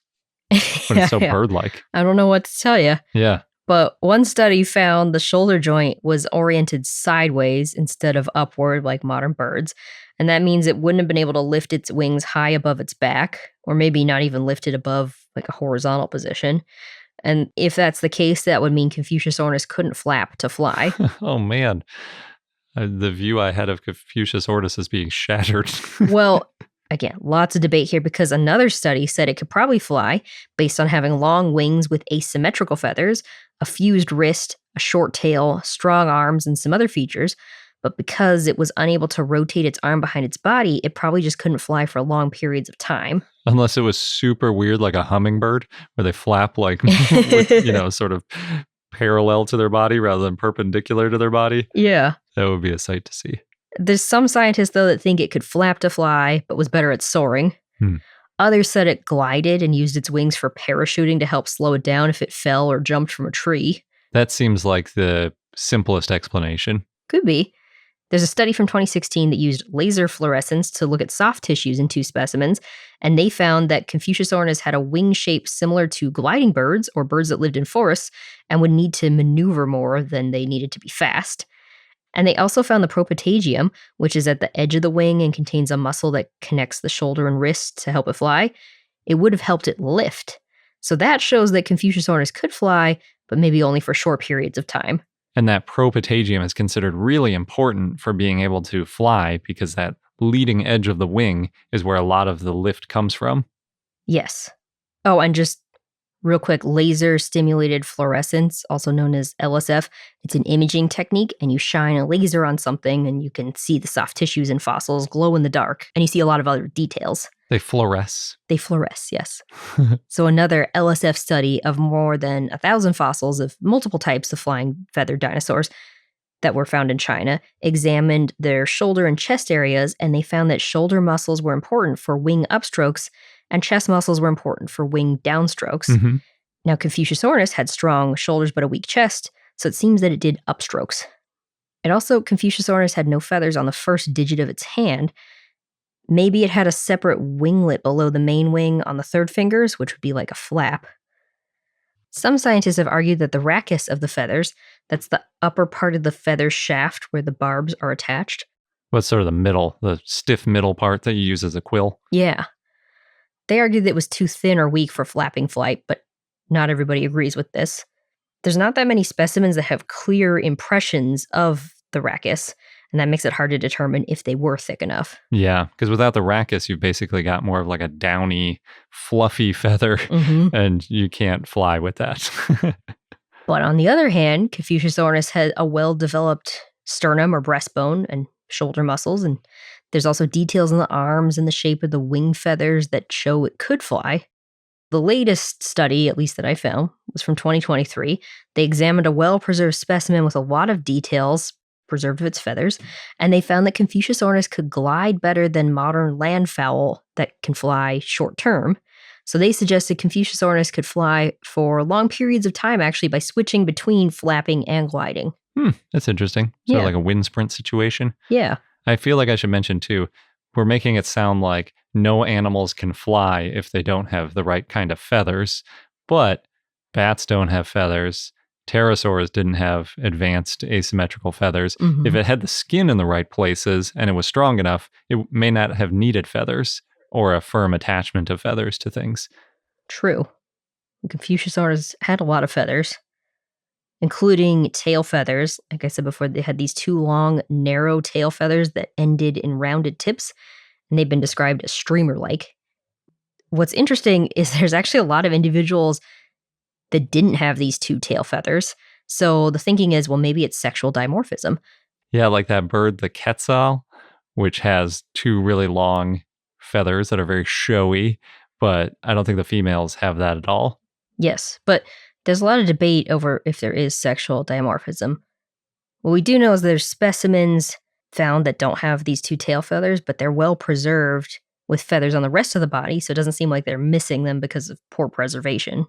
But it's so bird-like. I don't know what to tell you. Yeah. But one study found the shoulder joint was oriented sideways instead of upward like modern birds. And that means it wouldn't have been able to lift its wings high above its back, or maybe not even lift it above like a horizontal position. And if that's the case, that would mean Confuciusornis couldn't flap to fly. Oh, man. The view I had of Confuciusornis is being shattered. Well, again, lots of debate here because another study said it could probably fly based on having long wings with asymmetrical feathers, a fused wrist, a short tail, strong arms, and some other features. But because it was unable to rotate its arm behind its body, it probably just couldn't fly for long periods of time. Unless it was super weird, like a hummingbird, where they flap like, with, sort of parallel to their body rather than perpendicular to their body. Yeah. That would be a sight to see. There's some scientists, though, that think it could flap to fly, but was better at soaring. Others said it glided and used its wings for parachuting to help slow it down if it fell or jumped from a tree. That seems like the simplest explanation. Could be. There's a study from 2016 that used laser fluorescence to look at soft tissues in 2 specimens, and they found that Confuciusornis had a wing shape similar to gliding birds or birds that lived in forests and would need to maneuver more than they needed to be fast. And they also found the propatagium, which is at the edge of the wing and contains a muscle that connects the shoulder and wrist to help it fly. It would have helped it lift. So that shows that Confuciusornis could fly, but maybe only for short periods of time. And that propatagium is considered really important for being able to fly because that leading edge of the wing is where a lot of the lift comes from. Yes. Oh, and just real quick, laser stimulated fluorescence, also known as LSF, it's an imaging technique, and you shine a laser on something and you can see the soft tissues and fossils glow in the dark, and you see a lot of other details. They fluoresce. They fluoresce, yes. So another LSF study of more than 1,000 fossils of multiple types of flying feathered dinosaurs that were found in China examined their shoulder and chest areas, and they found that shoulder muscles were important for wing upstrokes and chest muscles were important for wing downstrokes. Now, Confuciusornis had strong shoulders but a weak chest, so it seems that it did upstrokes. And also, Confuciusornis had no feathers on the first digit of its hand. Maybe it had a separate winglet below the main wing on the third fingers, which would be like a flap. Some scientists have argued that the rachis of the feathers, that's the upper part of the feather shaft where the barbs are attached. What's sort of the middle, the stiff middle part that you use as a quill? Yeah. They argued that it was too thin or weak for flapping flight, but not everybody agrees with this. There's not that many specimens that have clear impressions of the rachis, and that makes it hard to determine if they were thick enough. Yeah, because without the rachis, you've basically got more of like a downy, fluffy feather, and you can't fly with that. But on the other hand, Confuciusornis had a well-developed sternum or breastbone and shoulder muscles, and there's also details in the arms and the shape of the wing feathers that show it could fly. The latest study, at least that I found, was from 2023. They examined a well-preserved specimen with a lot of details preserved of its feathers, and they found that Confuciusornis could glide better than modern landfowl that can fly short-term. So they suggested Confuciusornis could fly for long periods of time, actually, by switching between flapping and gliding. That's interesting. Sort of like a wind sprint situation. Yeah. I feel like I should mention, too, we're making it sound like no animals can fly if they don't have the right kind of feathers, but bats don't have feathers. Pterosaurs didn't have advanced asymmetrical feathers. If it had the skin in the right places and it was strong enough, it may not have needed feathers or a firm attachment of feathers to things. True. Confuciusornis had a lot of feathers, including tail feathers. Like I said before, they had these 2 long, narrow tail feathers that ended in rounded tips, and they've been described as streamer-like. What's interesting is there's actually a lot of individuals that didn't have these 2 tail feathers. So the thinking is, well, maybe it's sexual dimorphism. Yeah, like that bird, the quetzal, which has 2 really long feathers that are very showy, but I don't think the females have that at all. Yes, but there's a lot of debate over if there is sexual dimorphism. What we do know is there's specimens found that don't have these 2 tail feathers, but they're well preserved with feathers on the rest of the body, so it doesn't seem like they're missing them because of poor preservation.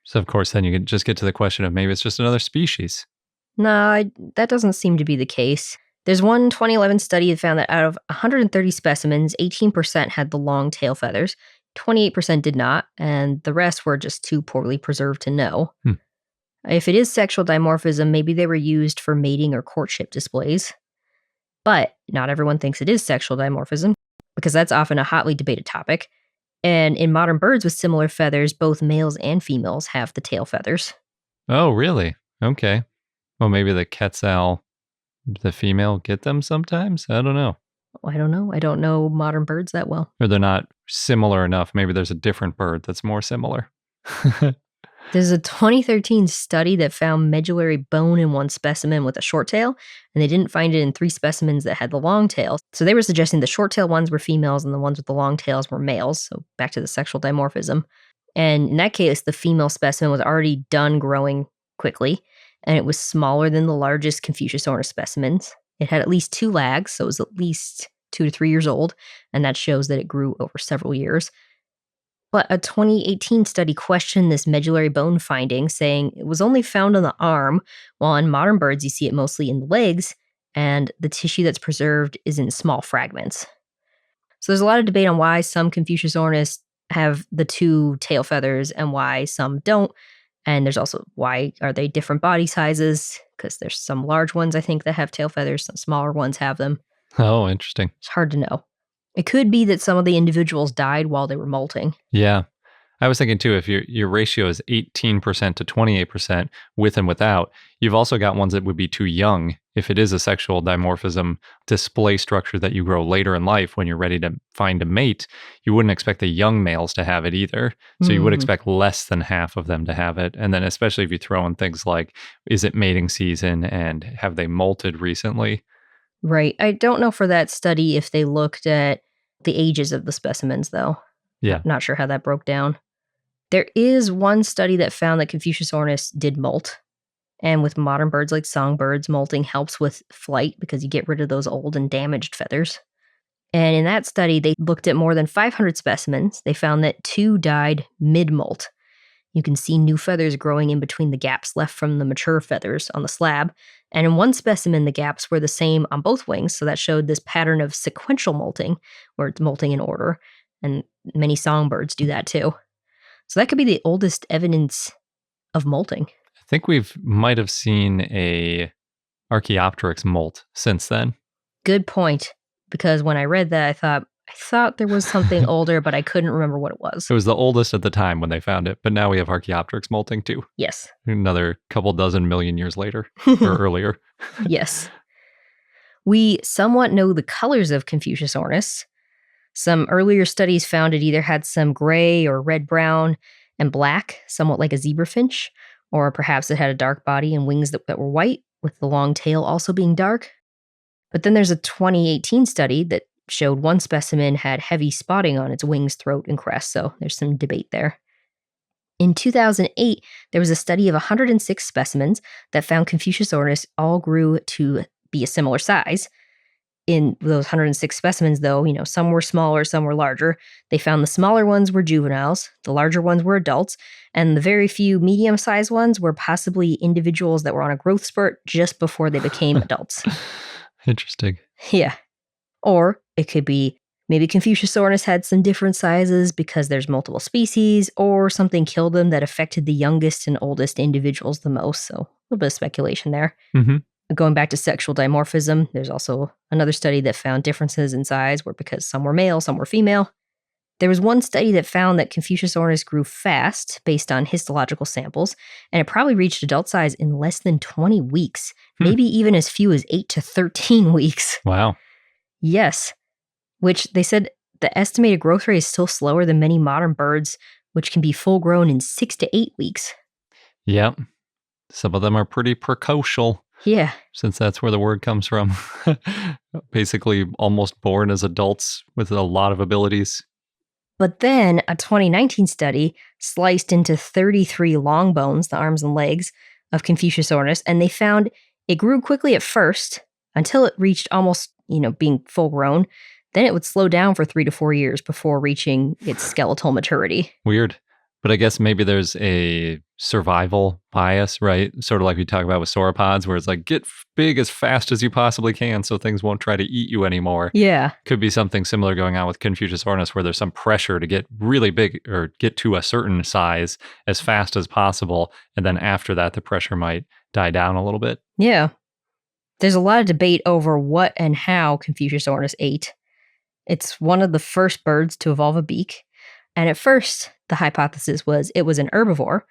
So, of course, then you could just get to the question of maybe it's just another species. No, that doesn't seem to be the case. There's one 2011 study that found that out of 130 specimens, 18% had the long tail feathers, 28% did not, and the rest were just too poorly preserved to know. If it is sexual dimorphism, maybe they were used for mating or courtship displays. But not everyone thinks it is sexual dimorphism, because that's often a hotly debated topic. And in modern birds with similar feathers, both males and females have the tail feathers. Oh, really? Okay. Well, maybe the quetzal, the female, get them sometimes? I don't know. I don't know. I don't know modern birds that well. Or they're not similar enough. Maybe there's a different bird that's more similar. There's a 2013 study that found medullary bone in one specimen with a short tail, and they didn't find it in 3 specimens that had the long tail. So they were suggesting the short tail ones were females and the ones with the long tails were males. So back to the sexual dimorphism. And in that case, the female specimen was already done growing quickly, and it was smaller than the largest Confuciusornis specimens. It had at least 2 lags, so it was at least 2 to 3 years old, and that shows that it grew over several years. But a 2018 study questioned this medullary bone finding, saying it was only found on the arm, while in modern birds you see it mostly in the legs, and the tissue that's preserved is in small fragments. So there's a lot of debate on why some Confuciusornis have the 2 tail feathers and why some don't. And there's also why are they different body sizes? Because there's some large ones, I think, that have tail feathers, some smaller ones have them. Oh, interesting. It's hard to know. It could be that some of the individuals died while they were molting. Yeah. I was thinking too, if your ratio is 18% to 28% with and without, you've also got ones that would be too young. If it is a sexual dimorphism display structure that you grow later in life when you're ready to find a mate, you wouldn't expect the young males to have it either. So you would expect less than half of them to have it. And then especially if you throw in things like, is it mating season and have they molted recently? Right. I don't know for that study if they looked at the ages of the specimens, though. Yeah. Not sure how that broke down. There is one study that found that Confuciusornis did molt. And with modern birds like songbirds, molting helps with flight because you get rid of those old and damaged feathers. And in that study, they looked at more than 500 specimens. They found that 2 died mid-molt. You can see new feathers growing in between the gaps left from the mature feathers on the slab. And in one specimen, the gaps were the same on both wings, so that showed this pattern of sequential molting, where it's molting in order. And many songbirds do that too. So that could be the oldest evidence of molting. I think might have seen a Archaeopteryx molt since then. Good point. Because when I read that, I thought there was something older, but I couldn't remember what it was. It was the oldest at the time when they found it, but now we have Archaeopteryx molting too. Yes. Another couple dozen million years later or earlier. Yes. We somewhat know the colors of Confuciusornis. Some earlier studies found it either had some gray or red-brown and black, somewhat like a zebrafinch, or perhaps it had a dark body and wings that were white, with the long tail also being dark. But then there's a 2018 study that showed one specimen had heavy spotting on its wings, throat, and crest, so there's some debate there. In 2008, there was a study of 106 specimens that found Confuciusornis all grew to be a similar size. In those 106 specimens, though, some were smaller, some were larger. They found the smaller ones were juveniles, the larger ones were adults, and the very few medium-sized ones were possibly individuals that were on a growth spurt just before they became adults. Interesting. Yeah. Or it could be maybe Confuciusornis had some different sizes because there's multiple species, or something killed them that affected the youngest and oldest individuals the most. So a little bit of speculation there. Mm-hmm. Going back to sexual dimorphism, there's also another study that found differences in size were because some were male, some were female. There was one study that found that Confuciusornis grew fast based on histological samples, and it probably reached adult size in less than 20 weeks, maybe even as few as 8 to 13 weeks. Wow. Yes, which they said the estimated growth rate is still slower than many modern birds, which can be full grown in 6 to 8 weeks. Yep. Some of them are pretty precocial. Yeah. Since that's where the word comes from. Basically almost born as adults with a lot of abilities. But then a 2019 study sliced into 33 long bones, the arms and legs, of Confuciusornis, and they found it grew quickly at first until it reached almost, being full grown. Then it would slow down for 3 to 4 years before reaching its skeletal maturity. Weird. But I guess maybe there's a survival bias, right? Sort of like we talk about with sauropods, where it's like, get big as fast as you possibly can so things won't try to eat you anymore. Yeah. Could be something similar going on with Confuciusornis, where there's some pressure to get really big or get to a certain size as fast as possible. And then after that, the pressure might die down a little bit. Yeah. There's a lot of debate over what and how Confuciusornis ate. It's one of the first birds to evolve a beak. And at first, the hypothesis was it was an herbivore.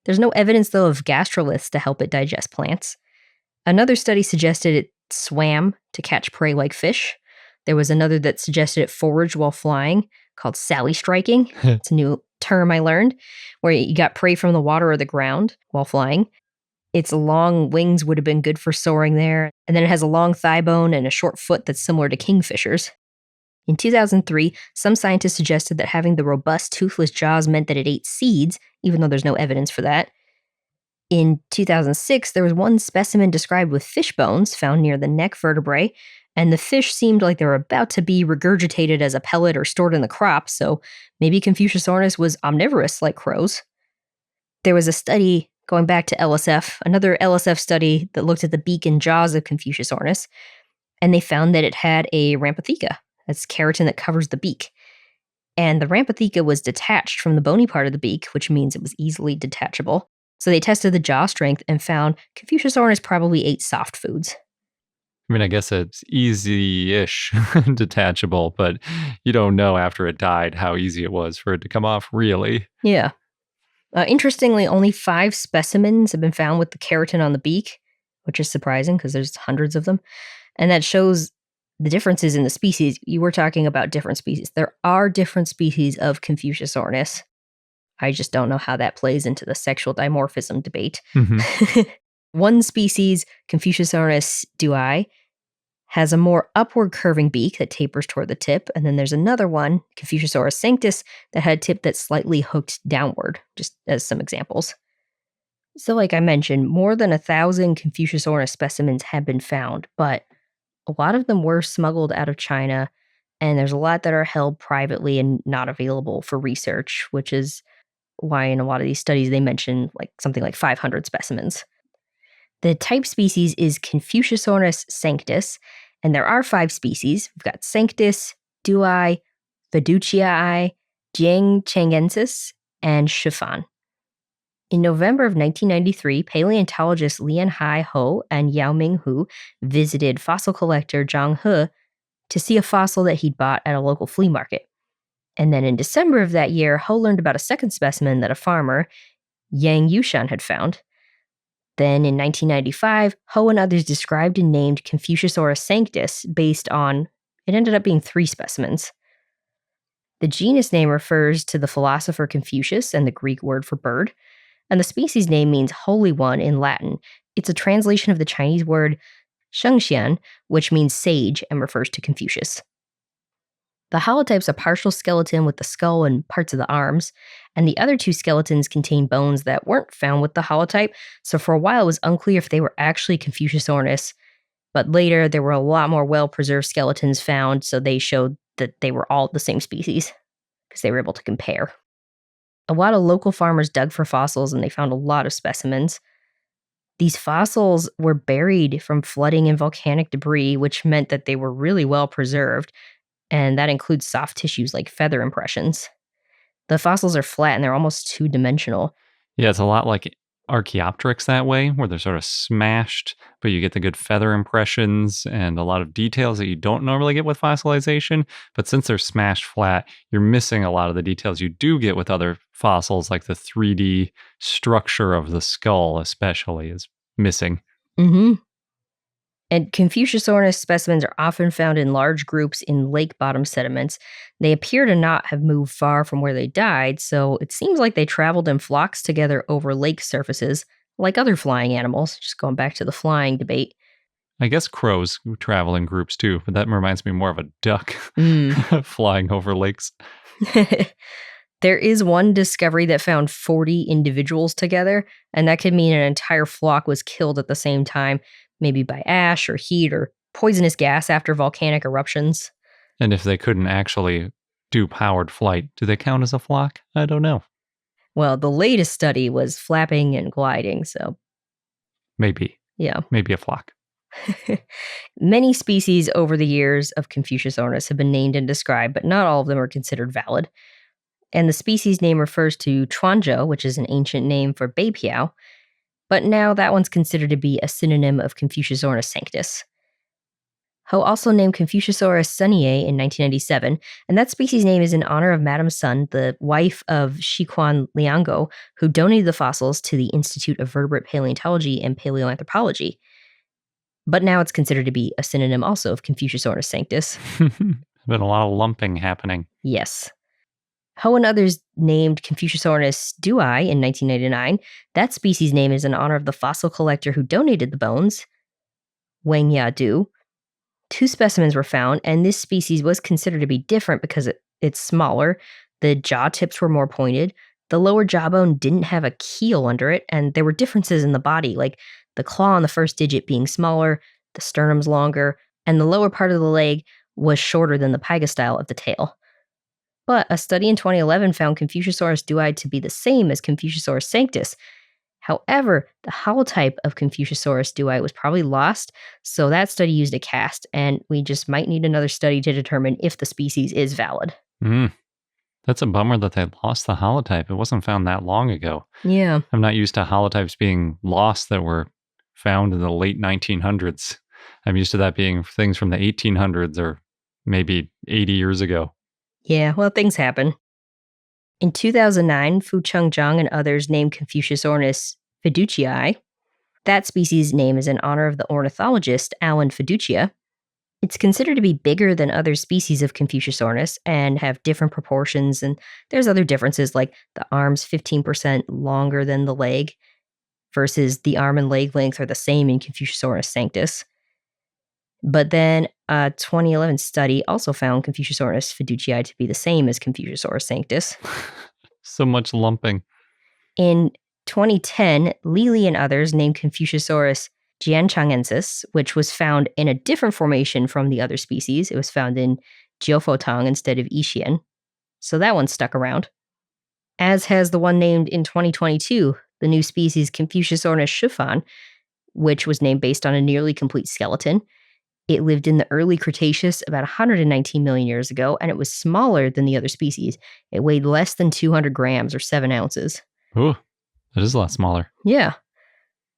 There's no evidence, though, of gastroliths to help it digest plants. Another study suggested it swam to catch prey like fish. There was another that suggested it foraged while flying, called sally striking. It's a new term I learned, where you got prey from the water or the ground while flying. Its long wings would have been good for soaring there, and then it has a long thigh bone and a short foot that's similar to kingfishers. In 2003, some scientists suggested that having the robust, toothless jaws meant that it ate seeds, even though there's no evidence for that. In 2006, there was one specimen described with fish bones found near the neck vertebrae, and the fish seemed like they were about to be regurgitated as a pellet or stored in the crop, so maybe Confuciusornis was omnivorous like crows. There was a study going back to LSF, another LSF study that looked at the beak and jaws of Confuciusornis, and they found that it had a rhampotheca. That's keratin that covers the beak. And the rhampotheca was detached from the bony part of the beak, which means it was easily detachable. So they tested the jaw strength and found Confuciusornis probably ate soft foods. I mean, I guess it's easy-ish detachable, but you don't know after it died how easy it was for it to come off, really. Yeah. Interestingly, only 5 specimens have been found with the keratin on the beak, which is surprising because there's hundreds of them. And that shows the differences in the species. You were talking about different species. There are different species of Confuciusornis. I just don't know how that plays into the sexual dimorphism debate. Mm-hmm. One species, Confuciusornis duai, has a more upward curving beak that tapers toward the tip, and then there's another one, Confuciusornis sanctus, that had a tip that's slightly hooked downward, just as some examples. So like I mentioned, more than 1,000 Confuciusornis specimens have been found, but a lot of them were smuggled out of China, and there's a lot that are held privately and not available for research, which is why in a lot of these studies they mention like something like 500 specimens. The type species is Confuciusornis sanctus, and there are 5 species. We've got Sanctus, Duai, Fiduciae, Jiangchengensis, and Shifan. In November of 1993, paleontologists Lian Hai Ho and Yaoming Hu visited fossil collector Zhang He to see a fossil that he'd bought at a local flea market. And then in December of that year, Ho learned about a second specimen that a farmer, Yang Yushan, had found. Then in 1995, Ho and others described and named Confuciusornis sanctus based on, it ended up being 3 specimens. The genus name refers to the philosopher Confucius and the Greek word for bird, and the species name means holy one in Latin. It's a translation of the Chinese word shengxian, which means sage and refers to Confucius. The holotype's a partial skeleton with the skull and parts of the arms, and the other 2 skeletons contain bones that weren't found with the holotype, so for a while it was unclear if they were actually Confuciusornis, but later there were a lot more well-preserved skeletons found, so they showed that they were all the same species, because they were able to compare. A lot of local farmers dug for fossils, and they found a lot of specimens. These fossils were buried from flooding and volcanic debris, which meant that they were really well preserved, and that includes soft tissues like feather impressions. The fossils are flat and they're almost 2-dimensional. Yeah, it's a lot like Archaeopteryx that way, where they're sort of smashed, but you get the good feather impressions and a lot of details that you don't normally get with fossilization. But since they're smashed flat, you're missing a lot of the details you do get with other fossils, like the 3D structure of the skull, especially, is missing. Mm-hmm. And Confuciusornis specimens are often found in large groups in lake bottom sediments. They appear to not have moved far from where they died, so it seems like they traveled in flocks together over lake surfaces, like other flying animals, just going back to the flying debate. I guess crows travel in groups too, but that reminds me more of a duck flying over lakes. There is one discovery that found 40 individuals together, and that could mean an entire flock was killed at the same time, maybe by ash or heat or poisonous gas after volcanic eruptions. And if they couldn't actually do powered flight, do they count as a flock? I don't know. Well, the latest study was flapping and gliding, so Maybe. yeah. Maybe a flock. Many species over the years of Confuciusornis have been named and described, but not all of them are considered valid. And the species name refers to Chuanzhou, which is an ancient name for beipiao, but now that one's considered to be a synonym of Confuciusornis sanctus. Ho also named Confuciusornis sunniae in 1997, and that species name is in honor of Madame Sun, the wife of Shiquan Liango, who donated the fossils to the Institute of Vertebrate Paleontology and Paleoanthropology. But now it's considered to be a synonym also of Confuciusornis sanctus. Been a lot of lumping happening. Yes. Ho and others named Confuciusornis dui in 1999. That species name is in honor of the fossil collector who donated the bones, Wang Yadu. 2 specimens were found, and this species was considered to be different because it's smaller. The jaw tips were more pointed. The lower jawbone didn't have a keel under it, and there were differences in the body, like the claw on the first digit being smaller, the sternum's longer, and the lower part of the leg was shorter than the pygostyle of the tail. But a study in 2011 found Confuciusornis dui to be the same as Confuciusornis sanctus. However, the holotype of Confuciusornis dui was probably lost, so that study used a cast, and we just might need another study to determine if the species is valid. That's a bummer that they lost the holotype. It wasn't found that long ago. Yeah. I'm not used to holotypes being lost that were found in the late 1900s. I'm used to that being things from the 1800s or maybe 80 years ago. Yeah, well, things happen. In 2009, Fu Chengzhang and others named Confuciusornis fiducii. That species name is in honor of the ornithologist Alan Fiducia. It's considered to be bigger than other species of Confuciusornis and have different proportions, and there's other differences like the arm's 15% longer than the leg versus the arm and leg length are the same in Confuciusornis sanctus. But then a 2011 study also found Confuciusornis fiducii to be the same as Confuciusornis sanctus. So much lumping. In 2010, Lili and others named Confuciusornis jianchangensis, which was found in a different formation from the other species. It was found in Jiufotang instead of Yixian. So that one stuck around. As has the one named in 2022, the new species Confuciusornis jiufotang, which was named based on a nearly complete skeleton. It lived in the Early Cretaceous about 119 million years ago, and it was smaller than the other species. It weighed less than 200 grams or 7 ounces. Ooh, that is a lot smaller. Yeah.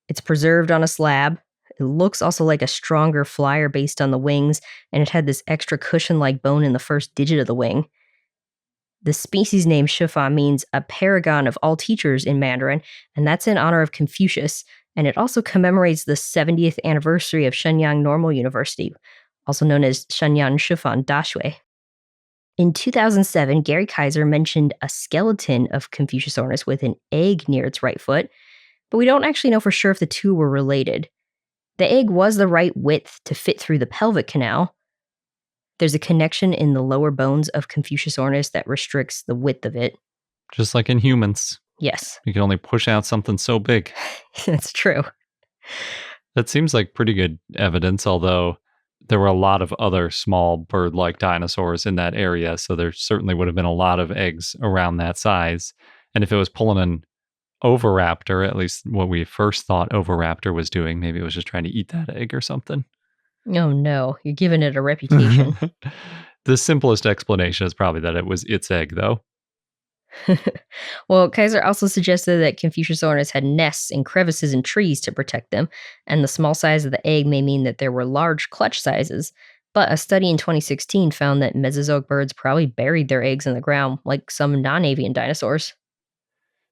It's preserved on a slab. It looks also like a stronger flyer based on the wings, and it had this extra cushion-like bone in the first digit of the wing. The species name Shifa means a paragon of all teachers in Mandarin, and that's in honor of Confucius, and it also commemorates the 70th anniversary of Shenyang Normal University, also known as Shenyang Shifan Dashui. In 2007, Gary Kaiser mentioned a skeleton of Confuciusornis with an egg near its right foot, but we don't actually know for sure if the two were related. The egg was the right width to fit through the pelvic canal. There's a connection in the lower bones of Confuciusornis that restricts the width of it. Just like in humans. Yes. You can only push out something so big. That's true. That seems like pretty good evidence, although there were a lot of other small bird-like dinosaurs in that area, so there certainly would have been a lot of eggs around that size. And if it was pulling an oviraptor, at least what we first thought oviraptor was doing, maybe it was just trying to eat that egg or something. Oh no, you're giving it a reputation. The simplest explanation is probably that it was its egg, though. Well, Kaiser also suggested that Confuciusornis had nests in crevices in trees to protect them, and the small size of the egg may mean that there were large clutch sizes. But a study in 2016 found that Mesozoic birds probably buried their eggs in the ground, like some non-avian dinosaurs.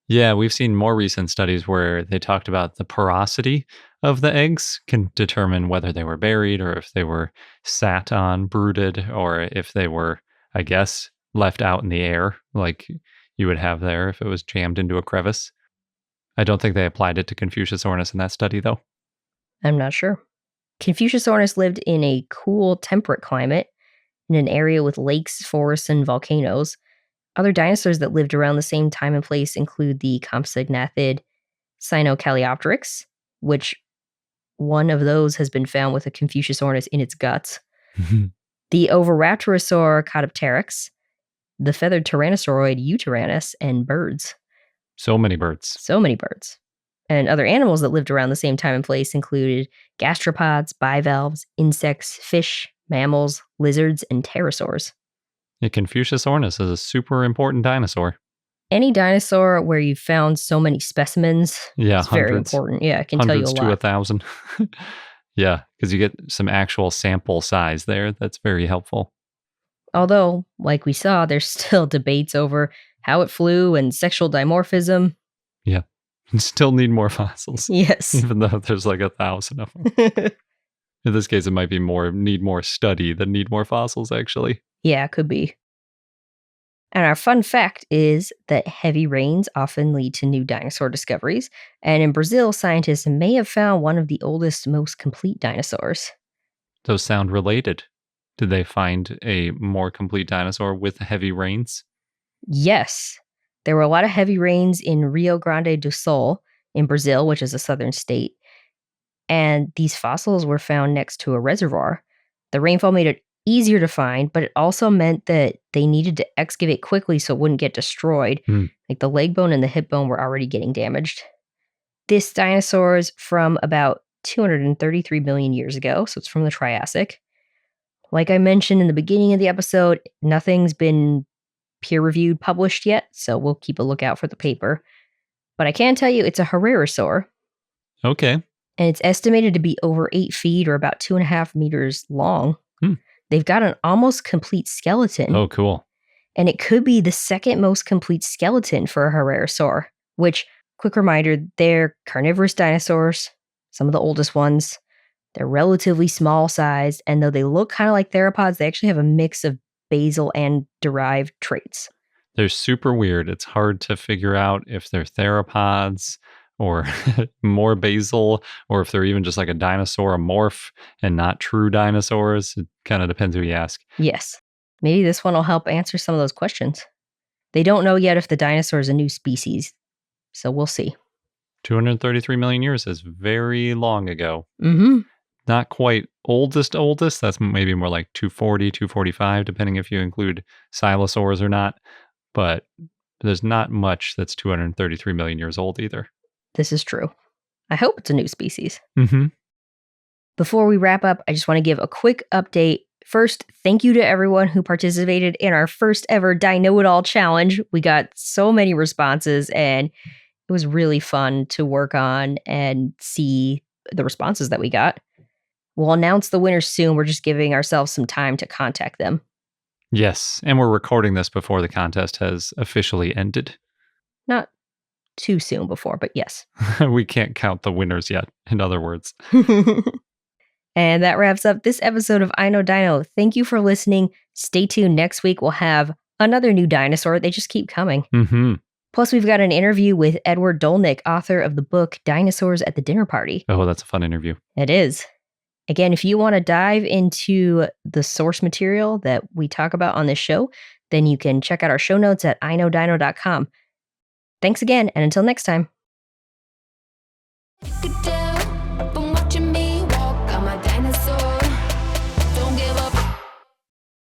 Yeah, we've seen more recent studies where they talked about the porosity of the eggs can determine whether they were buried or if they were sat on, brooded, or if they were, I guess, left out in the air, like you would have there if it was jammed into a crevice. I don't think they applied it to Confuciusornis in that study, though. I'm not sure. Confuciusornis lived in a cool, temperate climate in an area with lakes, forests, and volcanoes. Other dinosaurs that lived around the same time and place include the compsognathid Sinocaleopteryx, which one of those has been found with a Confuciusornis in its guts, the Oviraptorosaur Cotopteryx, the feathered Tyrannosauroid Eutyrannus, and birds. So many birds. So many birds. And other animals that lived around the same time and place included gastropods, bivalves, insects, fish, mammals, lizards, and pterosaurs. Yeah, Confuciusornis is a super important dinosaur. Any dinosaur where you found so many specimens is very important. Yeah, it can tell you a lot. Hundreds to 1,000. Yeah, because you get some actual sample size there. That's very helpful. Although, like we saw, there's still debates over how it flew and sexual dimorphism. Yeah, you still need more fossils. Yes. Even though there's like 1,000 of them. In this case, it might be need more study than need more fossils, actually. Yeah, it could be. And our fun fact is that heavy rains often lead to new dinosaur discoveries. And in Brazil, scientists may have found one of the oldest, most complete dinosaurs. Those sound related. Did they find a more complete dinosaur with heavy rains? Yes, there were a lot of heavy rains in Rio Grande do Sul in Brazil, which is a southern state. And these fossils were found next to a reservoir. The rainfall made it easier to find, but it also meant that they needed to excavate quickly so it wouldn't get destroyed. Like the leg bone and the hip bone were already getting damaged. This dinosaur is from about 233 million years ago, so it's from the Triassic. Like I mentioned in the beginning of the episode, nothing's been peer-reviewed, published yet, so we'll keep a lookout for the paper. But I can tell you it's a Herrerasaur. Okay. And it's estimated to be over 8 feet or about 2.5 meters long. They've got an almost complete skeleton. Oh, cool. And it could be the second most complete skeleton for a Herrerasaur, which, quick reminder, they're carnivorous dinosaurs, some of the oldest ones. They're relatively small sized, and though they look kind of like theropods, they actually have a mix of basal and derived traits. They're super weird. It's hard to figure out if they're theropods or more basal, or if they're even just like a dinosaur, a morph, and not true dinosaurs. It kind of depends who you ask. Yes. Maybe this one will help answer some of those questions. They don't know yet if the dinosaur is a new species, so we'll see. 233 million years is very long ago. Mm-hmm. Not quite oldest. That's maybe more like 240, 245, depending if you include silosaurs or not. But there's not much that's 233 million years old either. This is true. I hope it's a new species. Mm-hmm. Before we wrap up, I just want to give a quick update. First, thank you to everyone who participated in our first ever Dino It All challenge. We got so many responses, and it was really fun to work on and see the responses that we got. We'll announce the winners soon. We're just giving ourselves some time to contact them. Yes, and we're recording this before the contest has officially ended. Not too soon before, but yes. We can't count the winners yet, in other words. And that wraps up this episode of I Know Dino. Thank you for listening. Stay tuned. Next week, we'll have another new dinosaur. They just keep coming. Mm-hmm. Plus, we've got an interview with Edward Dolnick, author of the book Dinosaurs at the Dinner Party. Oh, that's a fun interview. It is. Again, if you want to dive into the source material that we talk about on this show, then you can check out our show notes at iknowdino.com. Thanks again, and until next time.